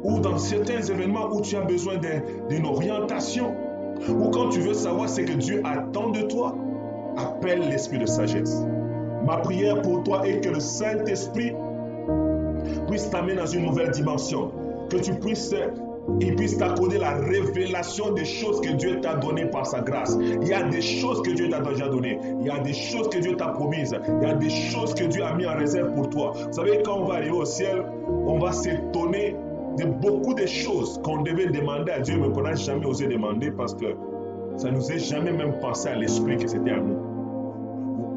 ou dans certains événements où tu as besoin d'une orientation, ou quand tu veux savoir ce que Dieu attend de toi, appelle l'esprit de sagesse. Ma prière pour toi est que le Saint-Esprit puisse t'amener dans une nouvelle dimension, que il puisse t'accorder la révélation des choses que Dieu t'a données par sa grâce. Il y a des choses que Dieu t'a déjà données, il y a des choses que Dieu t'a promises, il y a des choses que Dieu a mis en réserve pour toi. Vous savez, quand on va arriver au ciel, on va s'étonner de beaucoup de choses qu'on devait demander à Dieu, mais qu'on n'a jamais osé demander parce que ça ne nous est jamais même pensé à l'esprit que c'était à nous.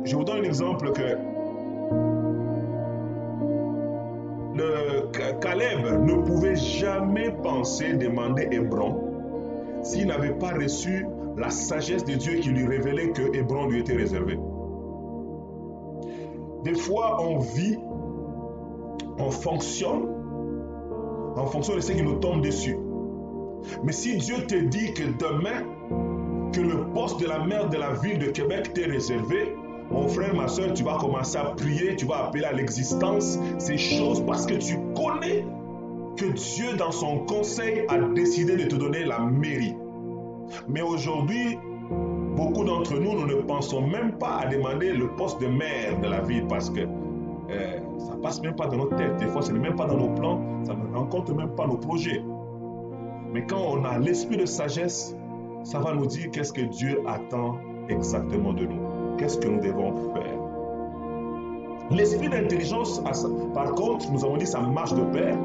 Je vous donne un exemple que Caleb ne pouvait jamais penser demander Hébron s'il n'avait pas reçu la sagesse de Dieu qui lui révélait que Hébron lui était réservé. Des fois, on vit, on fonctionne en fonction de ce qui nous tombe dessus. Mais si Dieu te dit que demain, que le poste de la maire de la ville de Québec t'est réservé, mon frère, ma soeur, tu vas commencer à prier, tu vas appeler à l'existence ces choses parce que tu connais que Dieu, dans son conseil, a décidé de te donner la mairie. Mais aujourd'hui, beaucoup d'entre nous, nous ne pensons même pas à demander le poste de maire de la ville parce que ça ne passe même pas dans notre tête. Des fois, ce n'est même pas dans nos plans, ça ne rencontre même pas nos projets. Mais quand on a l'esprit de sagesse, ça va nous dire qu'est-ce que Dieu attend exactement de nous. Qu'est-ce que nous devons faire? L'esprit d'intelligence, par contre, nous avons dit ça marche de pair.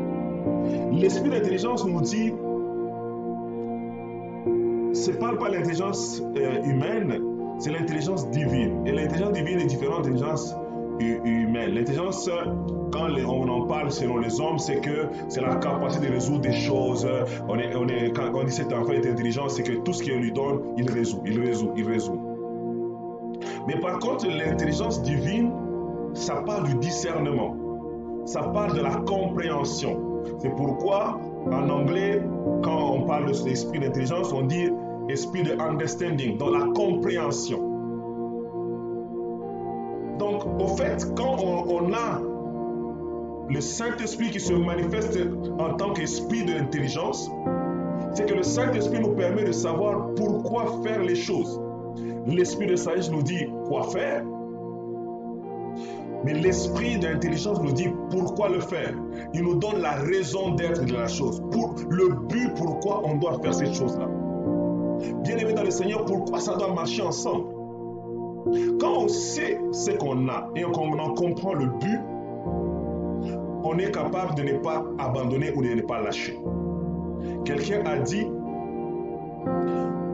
L'esprit d'intelligence nous dit, ce n'est pas l'intelligence humaine, c'est l'intelligence divine. Et l'intelligence divine est différente de l'intelligence humaine. L'intelligence, quand on en parle selon les hommes, c'est que c'est la capacité de résoudre des choses. Quand on dit cet enfant est intelligent, c'est que tout ce qu'on lui donne, il résout. Mais par contre, l'intelligence divine, ça parle du discernement. Ça parle de la compréhension. C'est pourquoi, en anglais, quand on parle de l'esprit d'intelligence, on dit esprit de understanding, dans la compréhension. Donc, au fait, quand on a le Saint-Esprit qui se manifeste en tant qu'esprit d'intelligence, c'est que le Saint-Esprit nous permet de savoir pourquoi faire les choses. L'esprit de sagesse nous dit quoi faire, mais l'esprit d'intelligence nous dit pourquoi le faire. Il nous donne la raison d'être de la chose, pour le but pourquoi on doit faire cette chose-là. Bien aimé dans le Seigneur, pourquoi ça doit marcher ensemble? Quand on sait ce qu'on a et qu'on en comprend le but, on est capable de ne pas abandonner ou de ne pas lâcher. Quelqu'un a dit,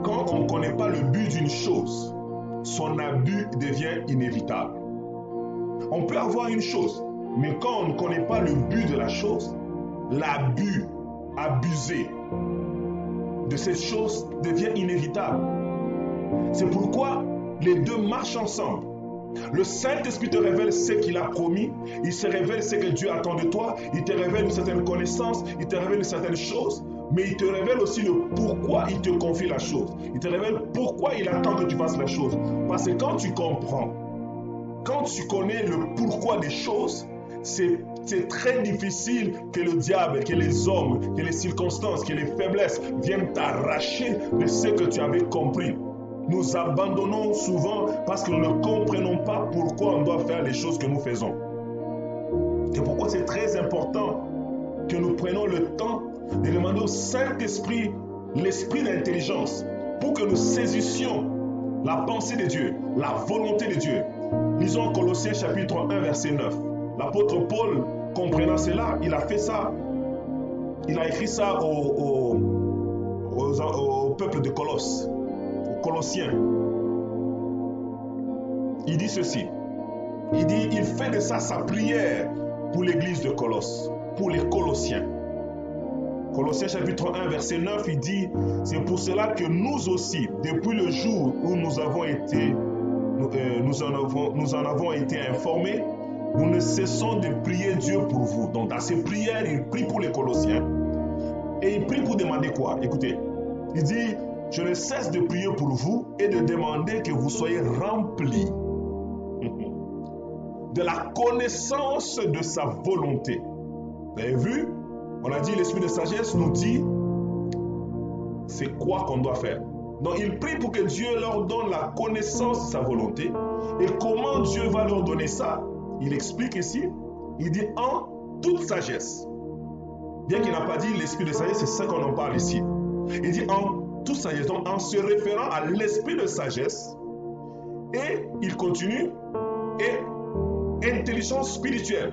quand on ne connaît pas le but d'une chose, son abus devient inévitable. On peut avoir une chose, mais quand on ne connaît pas le but de la chose, l'abus, abuser de cette chose devient inévitable. C'est pourquoi les deux marchent ensemble. Le Saint-Esprit te révèle ce qu'il a promis, il se révèle ce que Dieu attend de toi, il te révèle une certaine connaissance, il te révèle certaines choses, mais il te révèle aussi le pourquoi il te confie la chose. Il te révèle pourquoi il attend que tu fasses la chose. Parce que quand tu comprends, quand tu connais le pourquoi des choses, c'est très difficile que le diable, que les hommes, que les circonstances, que les faiblesses viennent t'arracher de ce que tu avais compris. Nous abandonnons souvent parce que nous ne comprenons pas pourquoi on doit faire les choses que nous faisons. C'est pourquoi c'est très important que nous prenions le temps de demander au Saint-Esprit l'esprit d'intelligence pour que nous saisissions la pensée de Dieu, la volonté de Dieu. Lisons Colossiens chapitre 1 verset 9. L'apôtre Paul, comprenant cela, il a fait ça. Il a écrit ça au peuple de Colosse, aux Colossiens. Il dit ceci. Il dit, il fait de ça sa prière pour l'église de Colosse, pour les Colossiens. Colossiens chapitre 1 verset 9, il dit, c'est pour cela que nous aussi, depuis le jour où nous en avons été informés, nous ne cessons de prier Dieu pour vous. Donc dans ses prières, il prie pour les Colossiens. Et il prie pour demander quoi? Écoutez, il dit, je ne cesse de prier pour vous et de demander que vous soyez remplis de la connaissance de sa volonté. Vous avez vu? On a dit, l'esprit de sagesse nous dit, c'est quoi qu'on doit faire. Donc il prie pour que Dieu leur donne la connaissance de sa volonté. Et comment Dieu va leur donner ça? Il explique ici, il dit en toute sagesse. Bien qu'il n'a pas dit l'esprit de sagesse, c'est ça qu'on en parle ici. Il dit en toute sagesse, donc en se référant à l'esprit de sagesse. Et il continue, et intelligence spirituelle.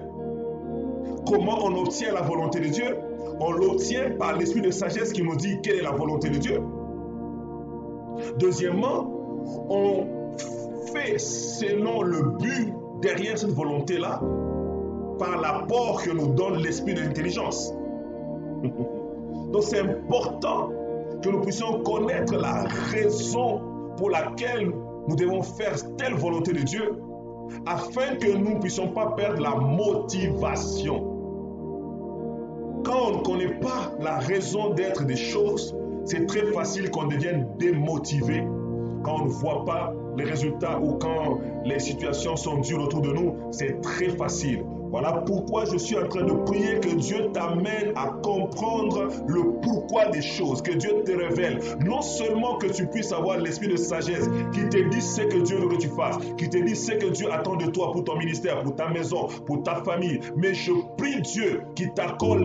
Comment on obtient la volonté de Dieu? On l'obtient par l'esprit de sagesse qui nous dit quelle est la volonté de Dieu. Deuxièmement, on fait selon le but derrière cette volonté-là par l'apport que nous donne l'esprit de l'intelligence. Donc c'est important que nous puissions connaître la raison pour laquelle nous devons faire telle volonté de Dieu afin que nous ne puissions pas perdre la motivation. Quand on ne connaît pas la raison d'être des choses, c'est très facile qu'on devienne démotivé quand on ne voit pas les résultats ou quand les situations sont dures autour de nous. C'est très facile Voilà pourquoi je suis en train de prier que Dieu t'amène à comprendre le pourquoi des choses, que Dieu te révèle. Non seulement que tu puisses avoir l'esprit de sagesse qui te dit ce que Dieu veut que tu fasses, qui te dit ce que Dieu attend de toi pour ton ministère, pour ta maison, pour ta famille, mais je prie Dieu qui t'accorde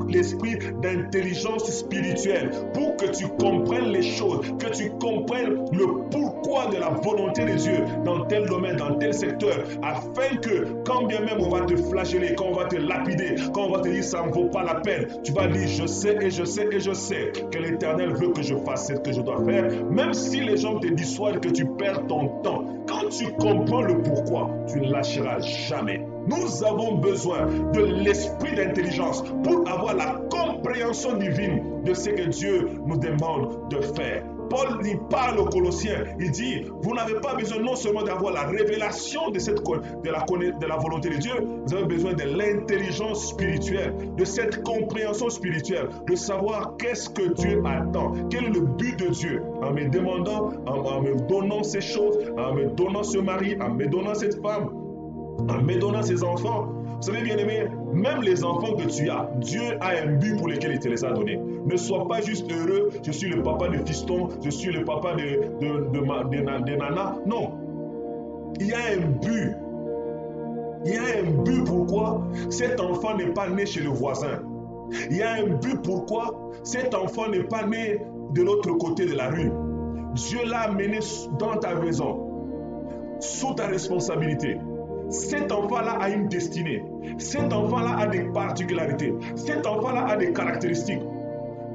l'esprit d'intelligence spirituelle pour que tu comprennes les choses, que tu comprennes le pourquoi de la volonté de Dieu dans tel domaine, dans tel secteur, afin que quand bien même on va te flageller, quand on va te lapider, quand on va te dire ça ne vaut pas la peine, tu vas dire je sais et je sais et je sais que l'Éternel veut que je fasse ce que je dois faire, même si les gens te dissuadent que tu perds ton temps. Quand tu comprends le pourquoi, tu ne lâcheras jamais. Nous avons besoin de l'esprit d'intelligence pour avoir la compréhension divine de ce que Dieu nous demande de faire. Paul y parle aux Colossiens, il dit, vous n'avez pas besoin non seulement d'avoir la révélation de la volonté de Dieu, vous avez besoin de l'intelligence spirituelle, de cette compréhension spirituelle, de savoir qu'est-ce que Dieu attend, quel est le but de Dieu, en me demandant, en me donnant ces choses, en me donnant ce mari, en me donnant cette femme, en me donnant ses enfants. Vous savez, bien aimé, même les enfants que tu as, Dieu a un but pour lequel il te les a donnés. Ne sois pas juste heureux, je suis le papa de fiston, je suis le papa de nana. Non. Il y a un but. Il y a un but pourquoi cet enfant n'est pas né chez le voisin. Il y a un but pourquoi cet enfant n'est pas né de l'autre côté de la rue. Dieu l'a amené dans ta maison, sous ta responsabilité. Cet enfant-là a une destinée. Cet enfant-là a des particularités. Cet enfant-là a des caractéristiques.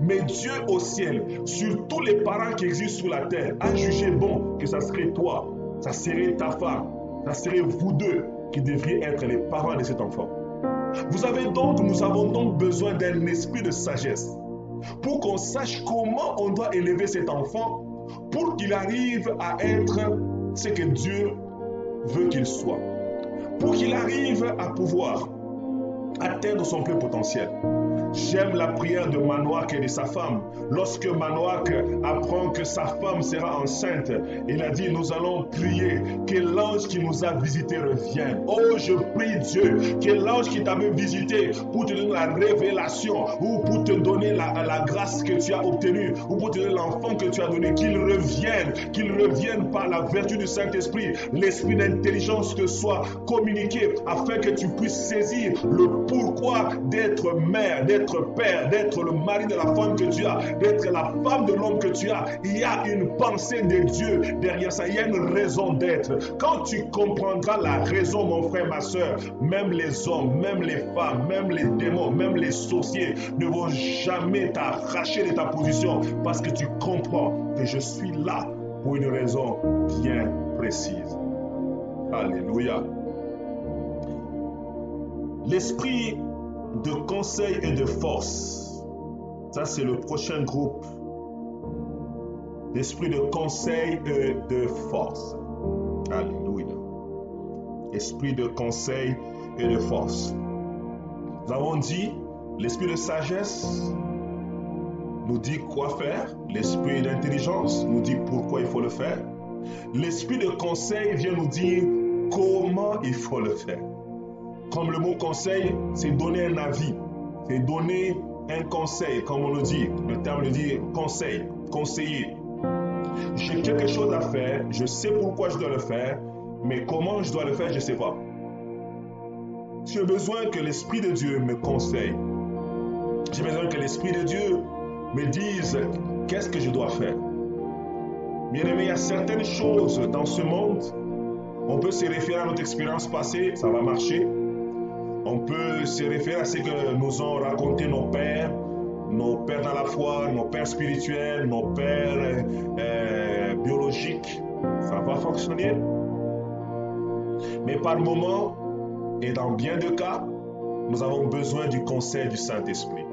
Mais Dieu au ciel, sur tous les parents qui existent sur la terre, a jugé bon que ça serait toi, ça serait ta femme, ça serait vous deux qui devriez être les parents de cet enfant. Nous avons donc besoin d'un esprit de sagesse pour qu'on sache comment on doit élever cet enfant pour qu'il arrive à être ce que Dieu veut qu'il soit. Pour qu'il arrive à pouvoir atteindre son plein potentiel. J'aime la prière de Manoak et de sa femme. Lorsque Manoak apprend que sa femme sera enceinte, il a dit, nous allons prier que l'ange qui nous a visités revienne. Oh, je prie Dieu que l'ange qui t'avait visité pour te donner la révélation ou pour te donner la grâce que tu as obtenue ou pour te donner l'enfant que tu as donné, qu'il revienne par la vertu du Saint-Esprit. L'esprit d'intelligence te soit communiqué afin que tu puisses saisir le pourquoi d'être mère, d'être père, d'être le mari de la femme que tu as, d'être la femme de l'homme que tu as. Il y a une pensée de Dieu derrière ça. Il y a une raison d'être. Quand tu comprendras la raison, mon frère, ma soeur, même les hommes, même les femmes, même les démons, même les sorciers ne vont jamais t'arracher de ta position parce que tu comprends que je suis là pour une raison bien précise. Alléluia. L'esprit de conseil et de force. Ça, c'est le prochain groupe. L'esprit de conseil et de force. Alléluia. Esprit de conseil et de force. Nous avons dit, l'esprit de sagesse nous dit quoi faire. L'esprit d'intelligence nous dit pourquoi il faut le faire. L'esprit de conseil vient nous dire comment il faut le faire. Comme le mot conseil, c'est donner un avis, c'est donner un conseil, comme on le dit. Le terme le dit conseil, conseiller. J'ai quelque chose à faire, je sais pourquoi je dois le faire, mais comment je dois le faire, je ne sais pas. J'ai besoin que l'Esprit de Dieu me conseille. J'ai besoin que l'Esprit de Dieu me dise qu'est-ce que je dois faire. Bien aimé, il y a certaines choses dans ce monde, on peut se référer à notre expérience passée, ça va marcher. On peut se référer à ce que nous ont raconté nos pères dans la foi, nos pères spirituels, nos pères biologiques. Ça va fonctionner. Mais par moments, et dans bien de cas, nous avons besoin du conseil du Saint-Esprit.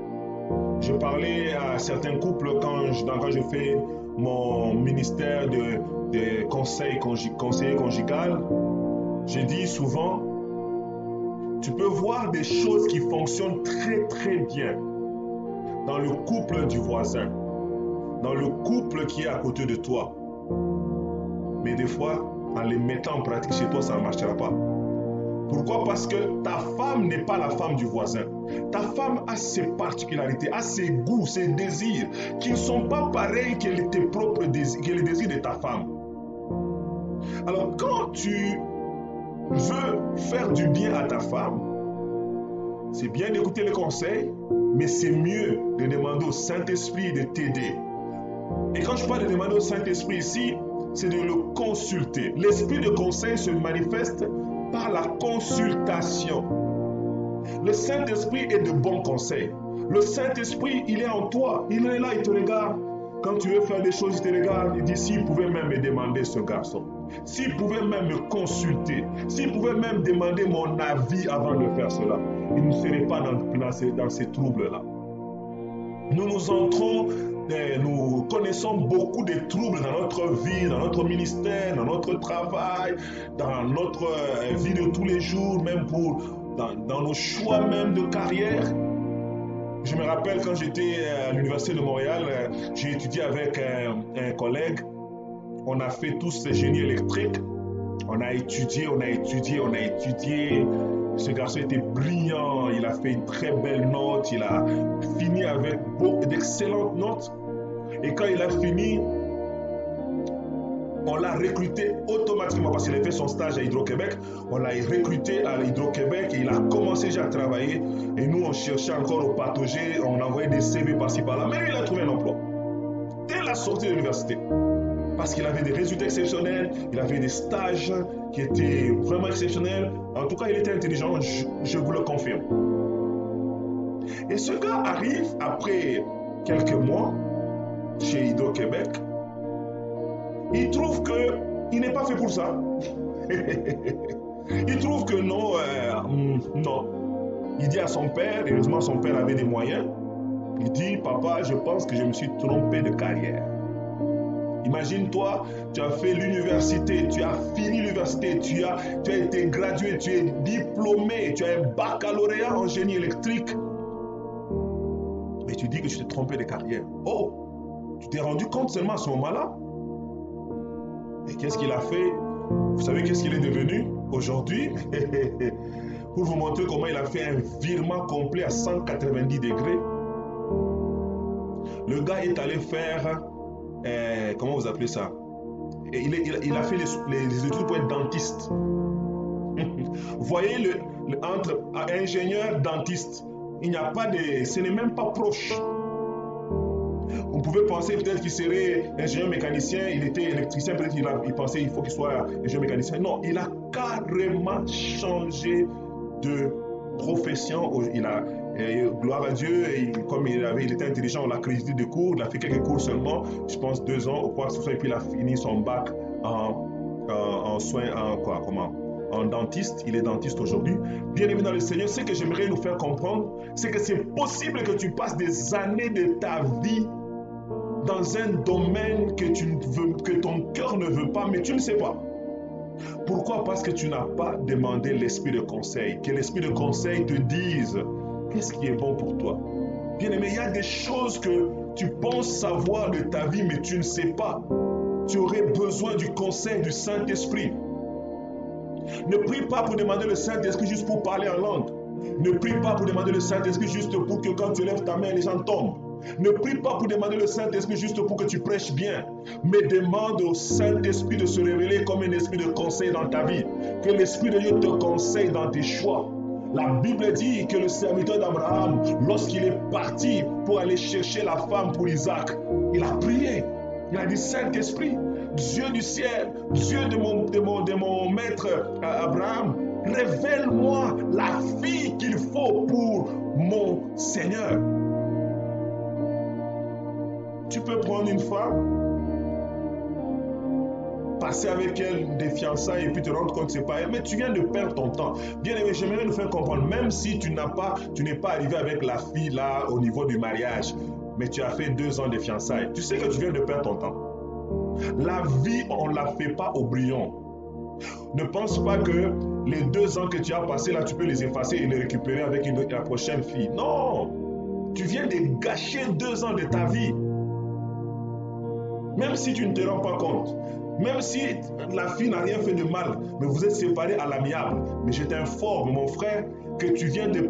Je parlais à certains couples quand je fais mon ministère de conseiller conjugal. Je dis souvent, tu peux voir des choses qui fonctionnent très très bien dans le couple du voisin, dans le couple qui est à côté de toi. Mais des fois, en les mettant en pratique chez toi, ça ne marchera pas. Pourquoi? Parce que ta femme n'est pas la femme du voisin. Ta femme a ses particularités, a ses goûts, ses désirs, qui ne sont pas pareils que tes propres désirs, que les désirs de ta femme. Alors, quand tu veux faire du bien à ta femme, c'est bien d'écouter les conseils, mais c'est mieux de demander au Saint-Esprit de t'aider. Et quand je parle de demander au Saint-Esprit ici, c'est de le consulter. L'esprit de conseil se manifeste par la consultation. Le Saint-Esprit est de bons conseils. Le Saint-Esprit, il est en toi. Il est là, il te regarde. Quand tu veux faire des choses, il te regarde. Il dit, s'il pouvait même me demander ce garçon, s'il pouvait même me consulter, s'il pouvait même demander mon avis avant de faire cela, il ne serait pas dans ces troubles-là. Nous connaissons beaucoup de troubles dans notre vie, dans notre ministère, dans notre travail, dans notre vie de tous les jours, même dans nos choix même de carrière. Je me rappelle quand j'étais à l'Université de Montréal, j'ai étudié avec un collègue. On a fait tous ces génies électriques. On a étudié. Ce garçon était brillant, il a fait une très belle note, il a fini avec beaucoup d'excellentes notes. Et quand il a fini, on l'a recruté automatiquement parce qu'il a fait son stage à Hydro-Québec. On l'a recruté à Hydro-Québec et il a commencé déjà à travailler. Et nous, on cherchait encore au patauger, on envoyait des CV par-ci par-là. Mais lui, il a trouvé un emploi dès la sortie de l'université. Parce qu'il avait des résultats exceptionnels, il avait des stages qui étaient vraiment exceptionnels. En tout cas, il était intelligent, je vous le confirme. Et ce gars arrive après quelques mois chez Hydro-Québec. Il trouve qu'il n'est pas fait pour ça. Il trouve que non. Il dit à son père, heureusement son père avait des moyens, il dit, papa, je pense que je me suis trompé de carrière. Imagine-toi, tu as fait l'université, tu as fini l'université, tu as été gradué, tu es diplômé, tu as un baccalauréat en génie électrique. Mais tu dis que tu t'es trompé de carrière. Oh, tu t'es rendu compte seulement à ce moment-là. Et qu'est-ce qu'il a fait? Vous savez qu'est-ce qu'il est devenu aujourd'hui? Pour vous montrer comment il a fait un virement complet à 190 degrés. Le gars est allé faire... comment vous appelez ça? Et il a fait les études pour être dentiste. Vous voyez, entre ingénieur et dentiste, il n'y a pas de... Ce n'est même pas proche. Vous pouvez penser peut-être qu'il serait ingénieur mécanicien, il était électricien, peut-être qu'il pensait qu'il faut qu'il soit ingénieur mécanicien. Non, il a carrément changé de profession. Il a... gloire à Dieu, et comme il était intelligent, on l'a crédité de cours, il a fait quelques cours seulement, je pense 2 ans ou quoi que ce soit, et puis il a fini son bac en soins, en dentiste. Il est dentiste aujourd'hui. Bien aimé dans le Seigneur, ce que j'aimerais nous faire comprendre, c'est que c'est possible que tu passes des années de ta vie dans un domaine que ton cœur ne veut pas, mais tu ne sais pas. Pourquoi? Parce que tu n'as pas demandé l'esprit de conseil, que l'esprit de conseil te dise qu'est-ce qui est bon pour toi. Bien aimé, il y a des choses que tu penses savoir de ta vie, mais tu ne sais pas. Tu aurais besoin du conseil du Saint-Esprit. Ne prie pas pour demander le Saint-Esprit juste pour parler en langue. Ne prie pas pour demander le Saint-Esprit juste pour que quand tu lèves ta main, les gens tombent. Ne prie pas pour demander le Saint-Esprit juste pour que tu prêches bien. Mais demande au Saint-Esprit de se révéler comme un esprit de conseil dans ta vie. Que l'Esprit de Dieu te conseille dans tes choix. La Bible dit que le serviteur d'Abraham, lorsqu'il est parti pour aller chercher la femme pour Isaac, il a prié. Il a dit, Saint-Esprit, Dieu du ciel, Dieu de mon maître Abraham, révèle-moi la fille qu'il faut pour mon Seigneur. Tu peux prendre une femme, passer avec elle des fiançailles et puis te rendre compte que ce n'est pas elle, mais tu viens de perdre ton temps. Bien aimé, j'aimerais nous faire comprendre, même si tu n'es pas arrivé avec la fille là au niveau du mariage, mais tu as fait 2 ans de fiançailles, tu sais que tu viens de perdre ton temps. La vie, on ne la fait pas au brouillon. Ne pense pas que les 2 ans que tu as passés là, tu peux les effacer et les récupérer avec la prochaine fille. Non! Tu viens de gâcher 2 ans de ta vie. Même si tu ne te rends pas compte, même si la fille n'a rien fait de mal, mais vous êtes séparés à l'amiable. Mais je t'informe, mon frère, que tu viens de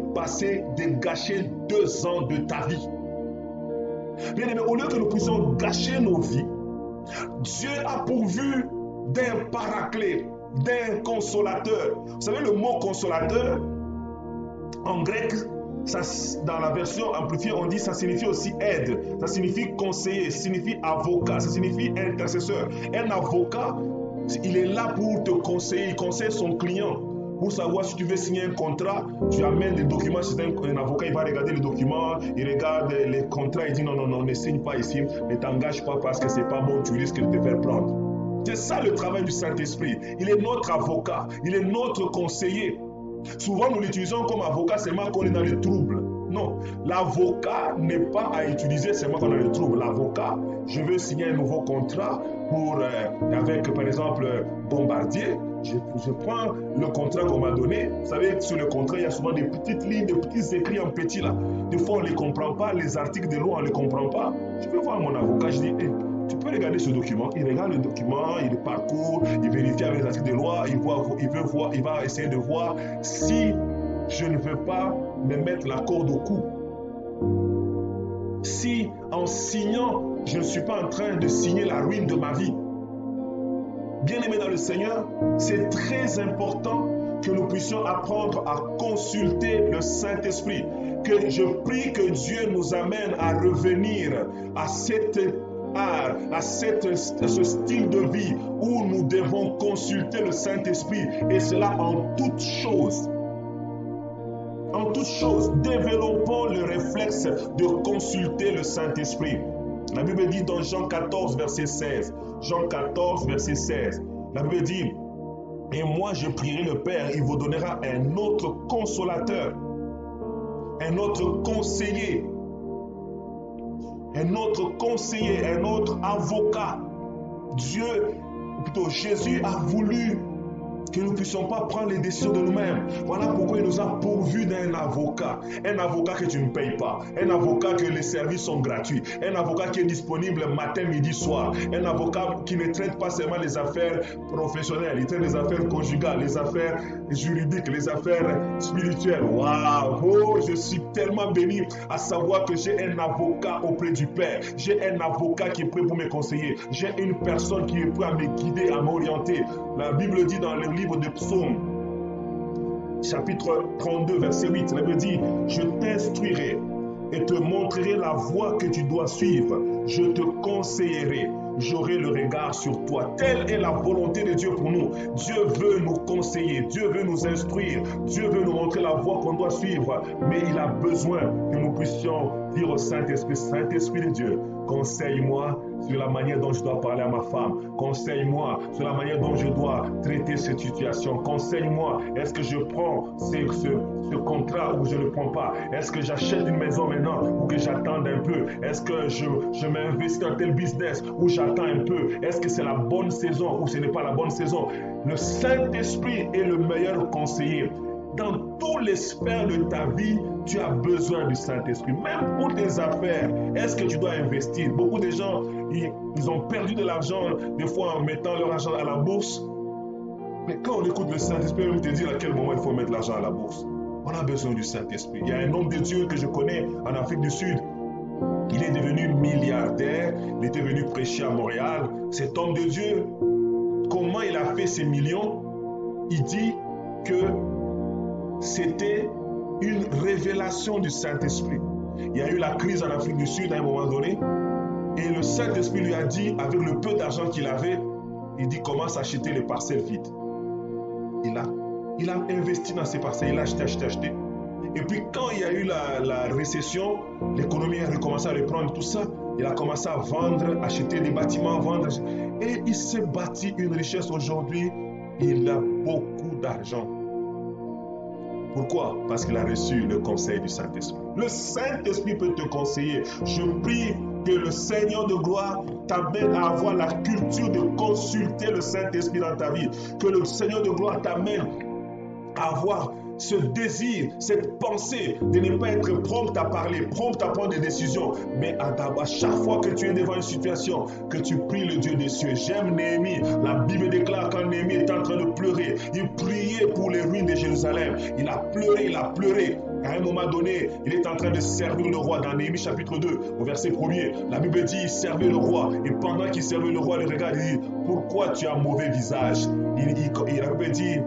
gâcher 2 ans de ta vie. Bien aimé, au lieu que nous puissions gâcher nos vies, Dieu a pourvu d'un paraclet, d'un consolateur. Vous savez, le mot consolateur, en grec, ça, dans la version amplifiée, on dit ça signifie aussi aide, ça signifie conseiller, ça signifie avocat, ça signifie intercesseur. Un avocat, il est là pour te conseiller, il conseille son client. Pour savoir si tu veux signer un contrat, tu amènes des documents chez un avocat, il va regarder les documents, il regarde les contrats, il dit non, ne signe pas ici, ne t'engage pas parce que c'est pas bon, tu risques de te faire prendre. C'est ça le travail du Saint-Esprit. Il est notre avocat, il est notre conseiller. Souvent, nous l'utilisons comme avocat seulement quand on est dans le trouble. Non, l'avocat n'est pas à utiliser seulement quand on est dans le trouble. L'avocat, je veux signer un nouveau contrat avec, par exemple, Bombardier. Je prends le contrat qu'on m'a donné. Vous savez, sur le contrat, il y a souvent des petites lignes, des petits écrits en petit là. Des fois, on ne les comprend pas. Les articles de loi, on ne les comprend pas. Je vais voir mon avocat, je dis, hey, tu peux regarder ce document. Il regarde le document, il le parcourt, il vérifie avec les articles de loi, il va essayer de voir si je ne veux pas me mettre la corde au cou. Si en signant, je ne suis pas en train de signer la ruine de ma vie. Bien-aimés dans le Seigneur, c'est très important que nous puissions apprendre à consulter le Saint-Esprit. Que je prie que Dieu nous amène à revenir à ce style de vie où nous devons consulter le Saint-Esprit, et cela en toutes choses. En toutes choses, développons le réflexe de consulter le Saint-Esprit. La Bible dit dans Jean 14, verset 16. Jean 14, verset 16. La Bible dit, « Et moi je prierai le Père, il vous donnera un autre consolateur, un autre conseiller, un autre avocat. » Dieu, plutôt Jésus a voulu que nous ne puissions pas prendre les décisions de nous-mêmes. Voilà pourquoi il nous a pourvu d'un avocat. Un avocat que tu ne payes pas. Un avocat que les services sont gratuits. Un avocat qui est disponible matin, midi, soir. Un avocat qui ne traite pas seulement les affaires professionnelles. Il traite les affaires conjugales, les affaires juridiques, les affaires spirituelles. Waouh! Oh, je suis tellement béni à savoir que j'ai un avocat auprès du Père. J'ai un avocat qui est prêt pour me conseiller. J'ai une personne qui est prête à me guider, à m'orienter. La Bible dit dans le livre de Psaume, chapitre 32, verset 8, la Bible dit, « Je t'instruirai et te montrerai la voie que tu dois suivre. Je te conseillerai. J'aurai le regard sur toi. » Telle est la volonté de Dieu pour nous. Dieu veut nous conseiller. Dieu veut nous instruire. Dieu veut nous montrer la voie qu'on doit suivre. Mais il a besoin que nous puissions dire au Saint-Esprit, « Saint-Esprit de Dieu, conseille-moi sur la manière dont je dois parler à ma femme. Conseille-moi sur la manière dont je dois traiter cette situation. Conseille-moi, est-ce que je prends ce contrat ou je ne le prends pas? Est-ce que j'achète une maison maintenant ou que j'attende un peu? Est-ce que je m'investis dans tel business ou j'attends un peu? Est-ce que c'est la bonne saison ou ce n'est pas la bonne saison? Le Saint-Esprit est le meilleur conseiller. Dans toutes les sphères de ta vie, tu as besoin du Saint-Esprit. Même pour tes affaires, est-ce que tu dois investir? Beaucoup de gens, ils ont perdu de l'argent, des fois en mettant leur argent à la bourse. Mais quand on écoute le Saint-Esprit, on te dit à quel moment il faut mettre l'argent à la bourse. On a besoin du Saint-Esprit. Il y a un homme de Dieu que je connais en Afrique du Sud. Il est devenu milliardaire. Il était venu prêcher à Montréal. Cet homme de Dieu, comment il a fait ses millions? Il dit que c'était une révélation du Saint-Esprit. Il y a eu la crise en Afrique du Sud à un moment donné, et le Saint-Esprit lui a dit, avec le peu d'argent qu'il avait, il dit, commence à acheter les parcelles vides. Il a investi dans ces parcelles, il a acheté. Et puis quand il y a eu la récession, l'économie a recommencé à reprendre tout ça, il a commencé à vendre, acheter des bâtiments, vendre, et il s'est bâti une richesse aujourd'hui. Il a beaucoup d'argent. Pourquoi? Parce qu'il a reçu le conseil du Saint-Esprit. Le Saint-Esprit peut te conseiller. Je prie que le Seigneur de gloire t'amène à avoir la culture de consulter le Saint-Esprit dans ta vie. Que le Seigneur de gloire t'amène à avoir ce désir, cette pensée de ne pas être prompt à parler, prompt à prendre des décisions, mais à chaque fois que tu es devant une situation, que tu pries le Dieu des cieux. J'aime Néhémie. La Bible déclare quand Néhémie est en train de pleurer, il priait pour les ruines de Jérusalem. Il a pleuré, il a pleuré. À un moment donné, il est en train de servir le roi. Dans Néhémie chapitre 2, au verset 1er, la Bible dit, il servait le roi. Et pendant qu'il servait le roi, il regarde, il dit, pourquoi tu as un mauvais visage? La Bible dit,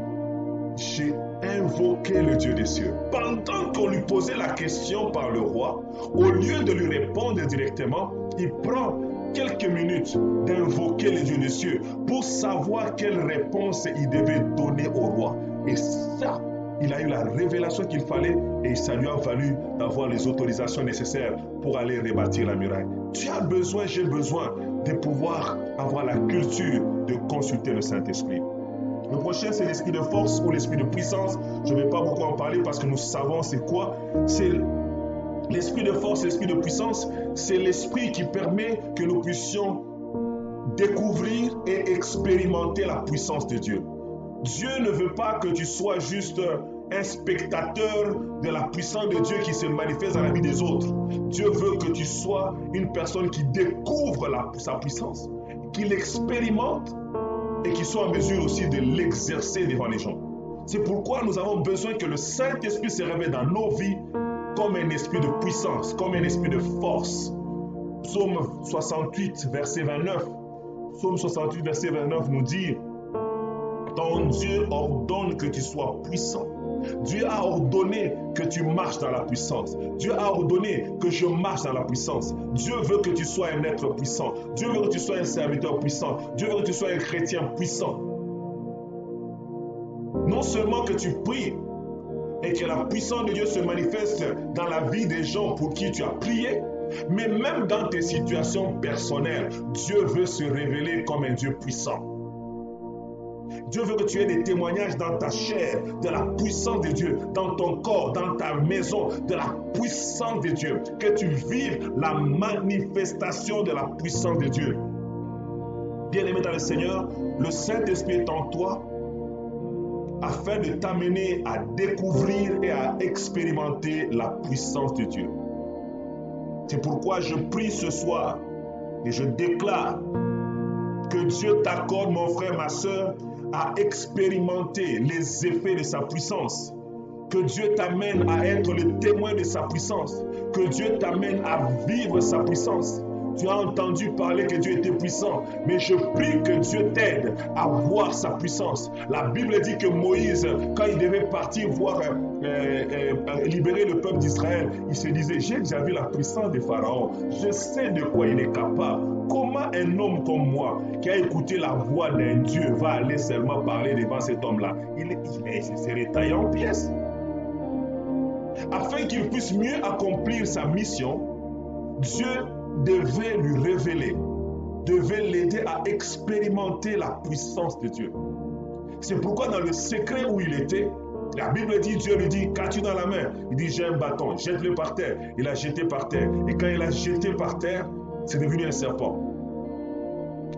j'ai invoqué le Dieu des cieux. Pendant qu'on lui posait la question par le roi, au lieu de lui répondre directement, il prend quelques minutes d'invoquer le Dieu des cieux pour savoir quelle réponse il devait donner au roi. Et ça, il a eu la révélation qu'il fallait et ça lui a valu d'avoir les autorisations nécessaires pour aller rebâtir la muraille. Tu as besoin, j'ai besoin de pouvoir avoir la culture de consulter le Saint-Esprit. Le prochain, c'est l'esprit de force ou l'esprit de puissance. Je ne vais pas beaucoup en parler parce que nous savons c'est quoi. C'est l'esprit de force, l'esprit de puissance. C'est l'esprit qui permet que nous puissions découvrir et expérimenter la puissance de Dieu. Dieu ne veut pas que tu sois juste un spectateur de la puissance de Dieu qui se manifeste dans la vie des autres. Dieu veut que tu sois une personne qui découvre sa puissance, qui l'expérimente et qui soit en mesure aussi de l'exercer devant les gens. C'est pourquoi nous avons besoin que le Saint-Esprit se révèle dans nos vies comme un esprit de puissance, comme un esprit de force. Psaume 68, verset 29. Psaume 68, verset 29 nous dit: ton Dieu ordonne que tu sois puissant. Dieu a ordonné que tu marches dans la puissance. Dieu a ordonné que je marche dans la puissance. Dieu veut que tu sois un être puissant. Dieu veut que tu sois un serviteur puissant. Dieu veut que tu sois un chrétien puissant. Non seulement que tu pries et que la puissance de Dieu se manifeste dans la vie des gens pour qui tu as prié, mais même dans tes situations personnelles, Dieu veut se révéler comme un Dieu puissant. Dieu veut que tu aies des témoignages dans ta chair de la puissance de Dieu, dans ton corps, dans ta maison, de la puissance de Dieu. Que tu vives la manifestation de la puissance de Dieu. Bien-aimé dans le Seigneur, le Saint-Esprit est en toi afin de t'amener à découvrir et à expérimenter la puissance de Dieu. C'est pourquoi je prie ce soir et je déclare que Dieu t'accorde, mon frère, ma soeur, à expérimenter les effets de sa puissance. Que Dieu t'amène à être le témoin de sa puissance. Que Dieu t'amène à vivre sa puissance. Tu as entendu parler que Dieu était puissant, mais je prie que Dieu t'aide à voir sa puissance. La Bible dit que Moïse, quand il devait partir voir libérer le peuple d'Israël, il se disait: j'ai déjà vu la puissance de Pharaon, je sais de quoi il est capable. Comment un homme comme moi, qui a écouté la voix d'un Dieu, va aller seulement parler devant cet homme-là? Il se retaille en pièces. Afin qu'il puisse mieux accomplir sa mission, Dieu devait lui révéler, devait l'aider à expérimenter la puissance de Dieu. C'est pourquoi dans le secret où il était, la Bible dit, Dieu lui dit: qu'as-tu dans la main? Il dit: j'ai un bâton, jette-le par terre. Il a jeté par terre. Et quand il a jeté par terre, c'est devenu un serpent.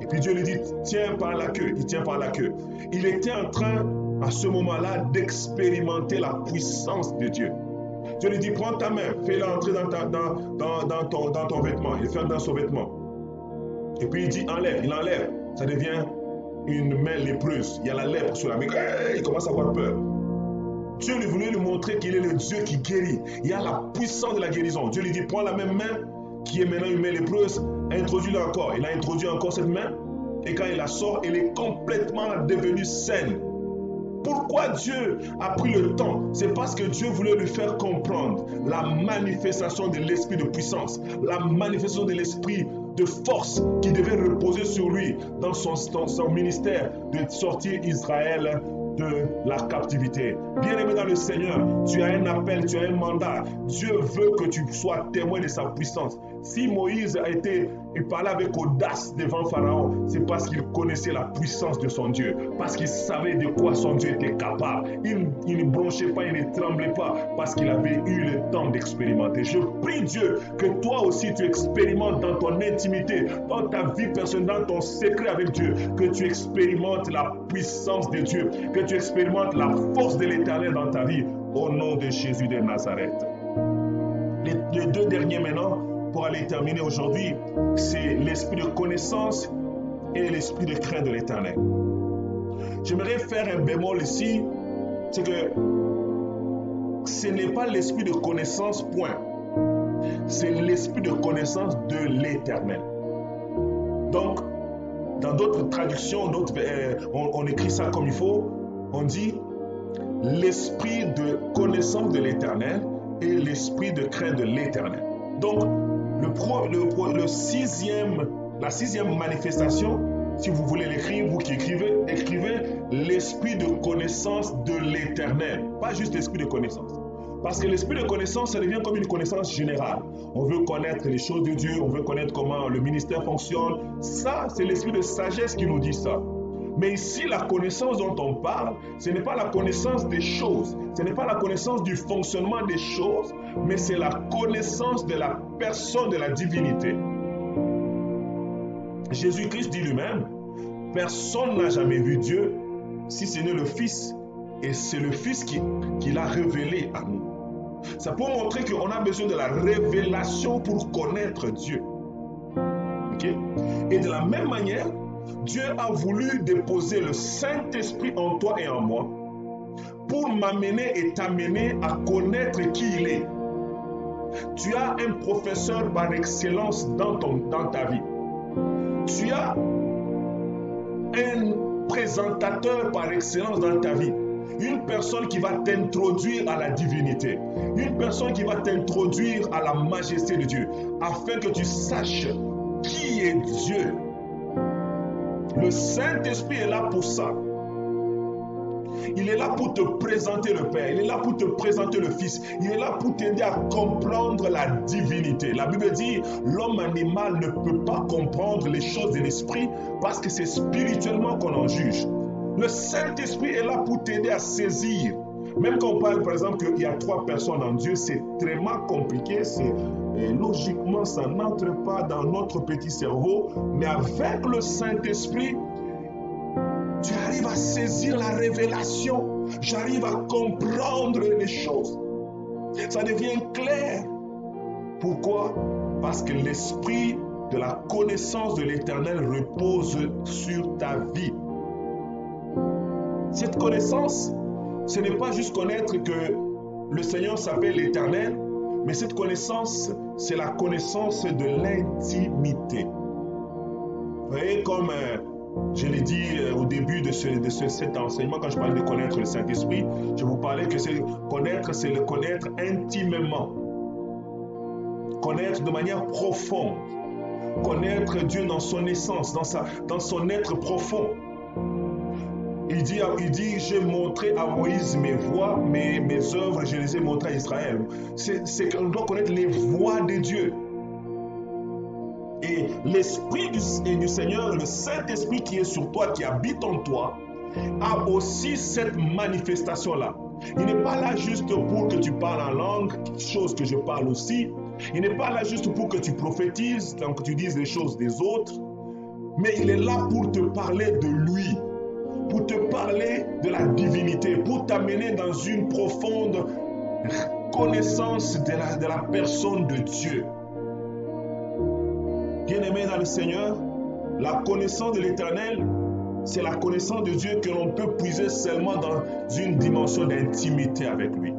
Et puis Dieu lui dit: tiens par la queue. Il tient par la queue. Il était en train, à ce moment-là, d'expérimenter la puissance de Dieu. Dieu lui dit: prends ta main, fais-la entrer dans ton vêtement. Il fait dans son vêtement. Et puis il dit: enlève. Il enlève. Ça devient une main lépreuse. Il y a la lèpre sur la main. Il commence à avoir peur. Dieu lui voulait lui montrer qu'il est le Dieu qui guérit. Il y a la puissance de la guérison. Dieu lui dit: prends la même main, qui est maintenant une main lépreuse, introduis-la encore. Il a introduit encore cette main. Et quand il la sort, elle est complètement devenue saine. Pourquoi Dieu a pris le temps? C'est parce que Dieu voulait lui faire comprendre la manifestation de l'esprit de puissance, la manifestation de l'esprit de force qui devait reposer sur lui dans son ministère de sortir Israël de la captivité. Bien-aimé dans le Seigneur, tu as un appel, tu as un mandat. Dieu veut que tu sois témoin de sa puissance. Si Moïse il parlait avec audace devant Pharaon, c'est parce qu'il connaissait la puissance de son Dieu, parce qu'il savait de quoi son Dieu était capable. Il ne bronchait pas, il ne tremblait pas, parce qu'il avait eu le temps d'expérimenter. Je prie Dieu que toi aussi tu expérimentes dans ton intimité, dans ta vie personnelle, dans ton secret avec Dieu, que tu expérimentes la puissance de Dieu, que tu expérimentes la force de l'Éternel dans ta vie, au nom de Jésus de Nazareth. Les deux derniers maintenant, pour aller terminer aujourd'hui, c'est l'esprit de connaissance et l'esprit de crainte de l'Éternel. J'aimerais faire un bémol ici, c'est que ce n'est pas l'esprit de connaissance, point. C'est l'esprit de connaissance de l'Éternel. Donc, dans d'autres traductions, on écrit ça comme il faut, on dit l'esprit de connaissance de l'Éternel et l'esprit de crainte de l'Éternel. Donc, la sixième manifestation, si vous voulez l'écrire, vous qui écrivez l'esprit de connaissance de l'Éternel, pas juste l'esprit de connaissance. Parce que l'esprit de connaissance, ça devient comme une connaissance générale. On veut connaître les choses de Dieu, on veut connaître comment le ministère fonctionne. Ça, c'est l'esprit de sagesse qui nous dit ça. Mais ici, la connaissance dont on parle, ce n'est pas la connaissance des choses, ce n'est pas la connaissance du fonctionnement des choses, mais c'est la connaissance de la personne de la divinité. Jésus-Christ dit lui-même, personne n'a jamais vu Dieu, si ce n'est le Fils, et c'est le Fils qui l'a révélé à nous. Ça peut montrer qu'on a besoin de la révélation pour connaître Dieu. Okay? Et de la même manière, Dieu a voulu déposer le Saint-Esprit en toi et en moi pour m'amener et t'amener à connaître qui il est. Tu as un professeur par excellence dans ta vie. Tu as un présentateur par excellence dans ta vie. Une personne qui va t'introduire à la divinité. Une personne qui va t'introduire à la majesté de Dieu, afin que tu saches qui est Dieu. Le Saint-Esprit est là pour ça. Il est là pour te présenter le Père. Il est là pour te présenter le Fils. Il est là pour t'aider à comprendre la divinité. La Bible dit, l'homme animal ne peut pas comprendre les choses de l'Esprit parce que c'est spirituellement qu'on en juge. Le Saint-Esprit est là pour t'aider à saisir. Même quand on parle, par exemple, qu'il y a 3 personnes en Dieu, c'est tellement compliqué. Logiquement, ça n'entre pas dans notre petit cerveau. Mais avec le Saint-Esprit, tu arrives à saisir la révélation. J'arrive à comprendre les choses. Ça devient clair. Pourquoi? Parce que l'esprit de la connaissance de l'Éternel repose sur ta vie. Cette connaissance, ce n'est pas juste connaître que le Seigneur s'appelle l'Éternel, mais cette connaissance, c'est la connaissance de l'intimité. Vous voyez, comme je l'ai dit au début de cet enseignement, quand je parlais de connaître le Saint-Esprit, je vous parlais que connaître, c'est le connaître intimement. Connaître de manière profonde. Connaître Dieu dans son essence, dans son être profond. Il dit, j'ai montré à Moïse mes voies, mes œuvres, je les ai montrées à Israël. C'est qu'on doit connaître les voies de Dieu. Et l'Esprit du Seigneur, le Saint-Esprit qui est sur toi, qui habite en toi, a aussi cette manifestation-là. Il n'est pas là juste pour que tu parles en langue, chose que je parle aussi. Il n'est pas là juste pour que tu prophétises, donc que tu dises les choses des autres. Mais il est là pour te parler de lui. Pour te parler de la divinité, pour t'amener dans une profonde connaissance de la personne de Dieu. Bien-aimé dans le Seigneur, la connaissance de l'Éternel, c'est la connaissance de Dieu que l'on peut puiser seulement dans une dimension d'intimité avec lui.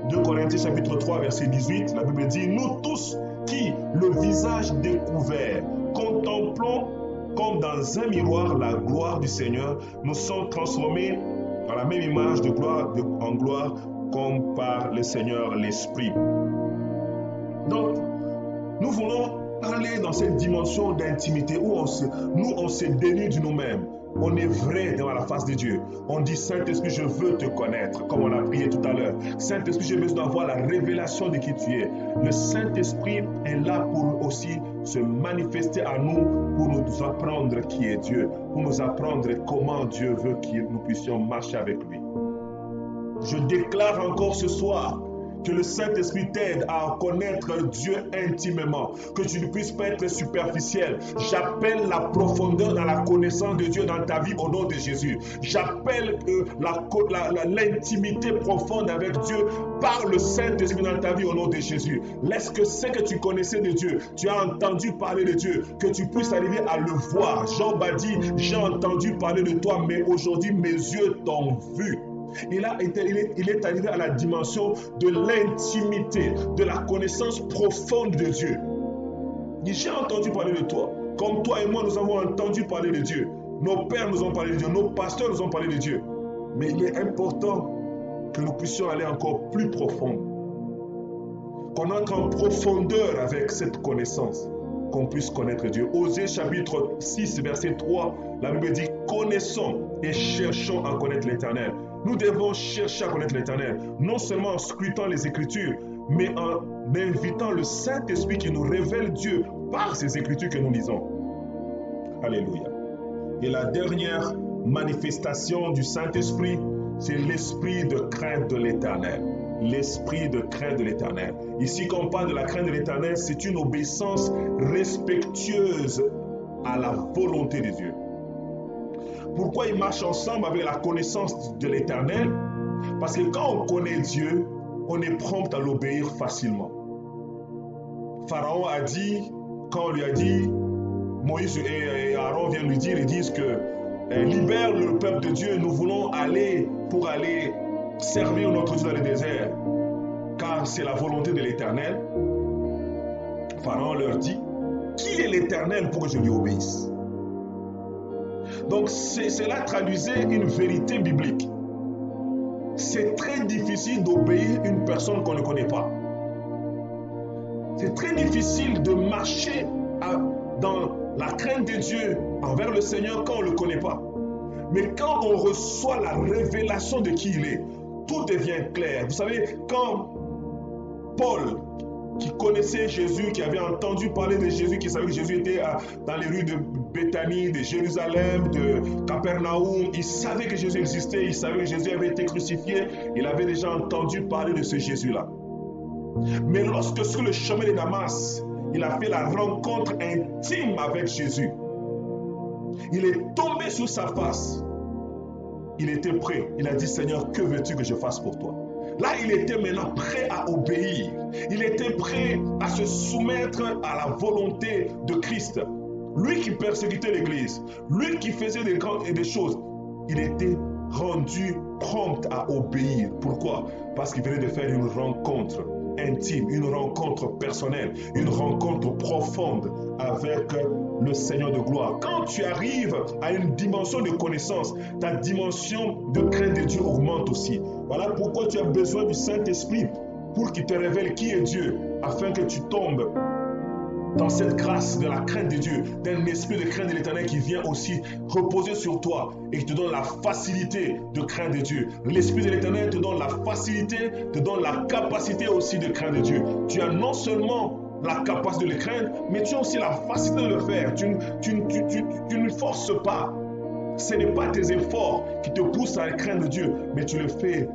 2 Corinthiens chapitre 3 verset 18, la Bible dit, nous tous qui, le visage découvert, contemplons comme dans un miroir la gloire du Seigneur, nous sommes transformés dans la même image de gloire en gloire comme par le Seigneur l'Esprit. Donc, nous voulons aller dans cette dimension d'intimité où on se dénude nous-mêmes. on est vrai devant la face de Dieu. On dit, Saint-Esprit, je veux te connaître, comme on a prié tout à l'heure. Saint-Esprit, j'ai besoin d'avoir la révélation de qui tu es. Le Saint-Esprit est là pour aussi se manifester à nous, pour nous apprendre qui est Dieu, pour nous apprendre comment Dieu veut que nous puissions marcher avec lui. Je déclare encore ce soir que le Saint-Esprit t'aide à connaître Dieu intimement, que tu ne puisses pas être superficiel. J'appelle la profondeur dans la connaissance de Dieu dans ta vie au nom de Jésus. J'appelle l'intimité profonde avec Dieu par le Saint-Esprit dans ta vie au nom de Jésus. Laisse que ce que tu connaissais de Dieu, tu as entendu parler de Dieu, que tu puisses arriver à le voir. Job a dit, j'ai entendu parler de toi, mais aujourd'hui mes yeux t'ont vu. Il est arrivé à la dimension de l'intimité, de la connaissance profonde de Dieu. J'ai entendu parler de toi. Comme toi et moi, nous avons entendu parler de Dieu. Nos pères nous ont parlé de Dieu. Nos pasteurs nous ont parlé de Dieu. Mais il est important que nous puissions aller encore plus profond. Qu'on entre en profondeur avec cette connaissance. Qu'on puisse connaître Dieu. Osée chapitre 6, verset 3, la Bible dit, connaissons et cherchons à connaître l'Éternel. Nous devons chercher à connaître l'Éternel, non seulement en scrutant les Écritures, mais en invitant le Saint-Esprit qui nous révèle Dieu par ces Écritures que nous lisons. Alléluia. Et la dernière manifestation du Saint-Esprit, c'est l'esprit de crainte de l'Éternel. L'esprit de crainte de l'Éternel. Ici, quand on parle de la crainte de l'Éternel, c'est une obéissance respectueuse à la volonté de Dieu. Pourquoi ils marchent ensemble avec la connaissance de l'Éternel? Parce que quand on connaît Dieu, on est prompt à l'obéir facilement. Pharaon a dit, quand on lui a dit, Moïse et Aaron viennent lui dire, ils disent que libère le peuple de Dieu, nous voulons aller pour aller servir notre Dieu dans le désert, car c'est la volonté de l'Éternel. Pharaon leur dit, qui est l'Éternel pour que je lui obéisse? Donc cela traduisait une vérité biblique. C'est très difficile d'obéir une personne qu'on ne connaît pas. C'est très difficile de marcher dans la crainte de Dieu envers le Seigneur quand on ne le connaît pas. Mais quand on reçoit la révélation de qui il est, tout devient clair. Vous savez, quand Paul, qui connaissait Jésus, qui avait entendu parler de Jésus, qui savait que Jésus était dans les rues de Béthanie, de Jérusalem, de Capernaum, il savait que Jésus existait, il savait que Jésus avait été crucifié, il avait déjà entendu parler de ce Jésus-là. Mais lorsque sur le chemin de Damas, il a fait la rencontre intime avec Jésus, il est tombé sur sa face, il était prêt, il a dit, Seigneur, que veux-tu que je fasse pour toi? Là, il était maintenant prêt à obéir. Il était prêt à se soumettre à la volonté de Christ. Lui qui persécutait l'Église, lui qui faisait des choses, il était rendu prompt à obéir. Pourquoi? Parce qu'il venait de faire une rencontre intime, une rencontre personnelle, une rencontre profonde avec le Seigneur de gloire. Quand tu arrives à une dimension de connaissance, ta dimension de crainte de Dieu augmente aussi. Voilà pourquoi tu as besoin du Saint-Esprit pour qu'il te révèle qui est Dieu, afin que tu tombes dans cette grâce de la crainte de Dieu, d'un esprit de crainte de l'Éternel qui vient aussi reposer sur toi et qui te donne la facilité de craindre Dieu. L'esprit de l'Éternel te donne la facilité, te donne la capacité aussi de craindre Dieu. Tu as non seulement la capacité de le craindre, mais tu as aussi la facilité de le faire. Tu ne forces pas. Ce n'est pas tes efforts qui te poussent à craindre Dieu, mais tu le fais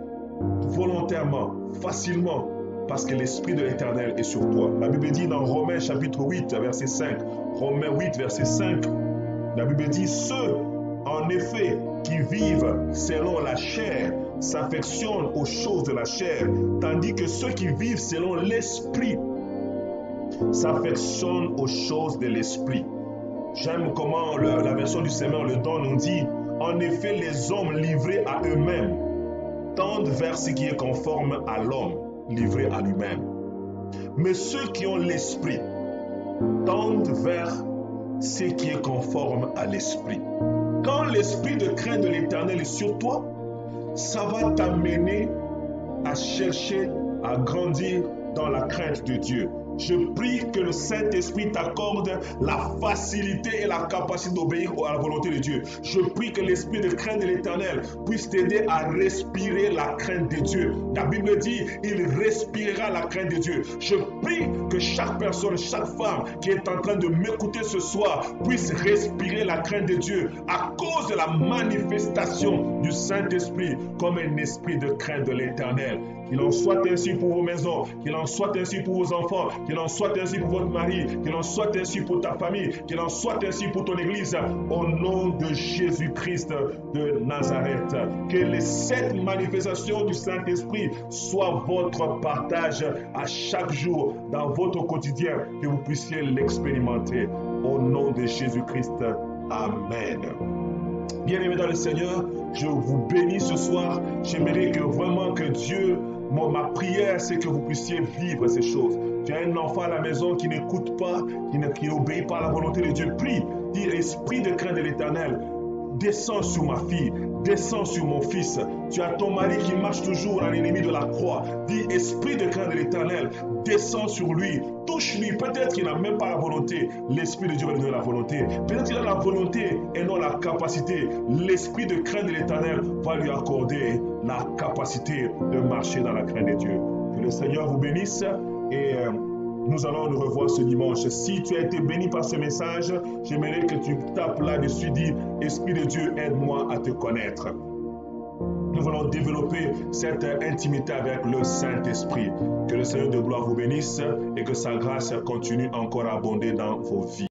volontairement, facilement, parce que l'Esprit de l'Éternel est sur toi. La Bible dit dans Romains chapitre 8, verset 5, Romains 8, verset 5, la Bible dit, ceux, en effet, qui vivent selon la chair, s'affectionnent aux choses de la chair, tandis que ceux qui vivent selon l'Esprit s'affectionnent aux choses de l'Esprit. J'aime comment la version du Seigneur le donne, on dit, en effet, les hommes livrés à eux-mêmes tendent vers ce qui est conforme à l'homme livré à lui-même. Mais ceux qui ont l'esprit tendent vers ce qui est conforme à l'esprit. Quand l'esprit de crainte de l'Éternel est sur toi, ça va t'amener à chercher à grandir dans la crainte de Dieu, Je prie que le Saint-Esprit t'accorde la facilité et la capacité d'obéir à la volonté de Dieu. Je prie que l'esprit de crainte de l'Éternel puisse t'aider à respirer la crainte de Dieu. La Bible dit, il respirera la crainte de Dieu. Je prie que chaque personne, chaque femme qui est en train de m'écouter ce soir puisse respirer la crainte de Dieu à cause de la manifestation du Saint-Esprit comme un esprit de crainte de l'Éternel. Qu'il en soit ainsi pour vos maisons, qu'il en soit ainsi pour vos enfants, qu'il en soit ainsi pour votre mari, qu'il en soit ainsi pour ta famille, qu'il en soit ainsi pour ton église, au nom de Jésus-Christ de Nazareth. Que les 7 manifestations du Saint-Esprit soient votre partage à chaque jour dans votre quotidien, que vous puissiez l'expérimenter. Au nom de Jésus-Christ. Amen. Bien-aimés dans le Seigneur, je vous bénis ce soir. J'aimerais que vraiment que Dieu, ma prière, c'est que vous puissiez vivre ces choses. Tu as un enfant à la maison qui n'écoute pas, qui n'obéit pas à la volonté de Dieu. Prie, dis, esprit de crainte de l'Éternel, descends sur ma fille, descends sur mon fils. Tu as ton mari qui marche toujours à l'ennemi de la croix. Dis, esprit de crainte de l'Éternel, descends sur lui, touche-lui. Peut-être qu'il n'a même pas la volonté. L'Esprit de Dieu va lui donner la volonté. Peut-être qu'il a la volonté et non la capacité. L'Esprit de crainte de l'Éternel va lui accorder la capacité de marcher dans la crainte de Dieu. Que le Seigneur vous bénisse et nous allons nous revoir ce dimanche. Si tu as été béni par ce message, j'aimerais que tu tapes là-dessus, dis, Esprit de Dieu, aide-moi à te connaître. Nous allons développer cette intimité avec le Saint-Esprit. Que le Seigneur de gloire vous bénisse et que sa grâce continue encore à abonder dans vos vies.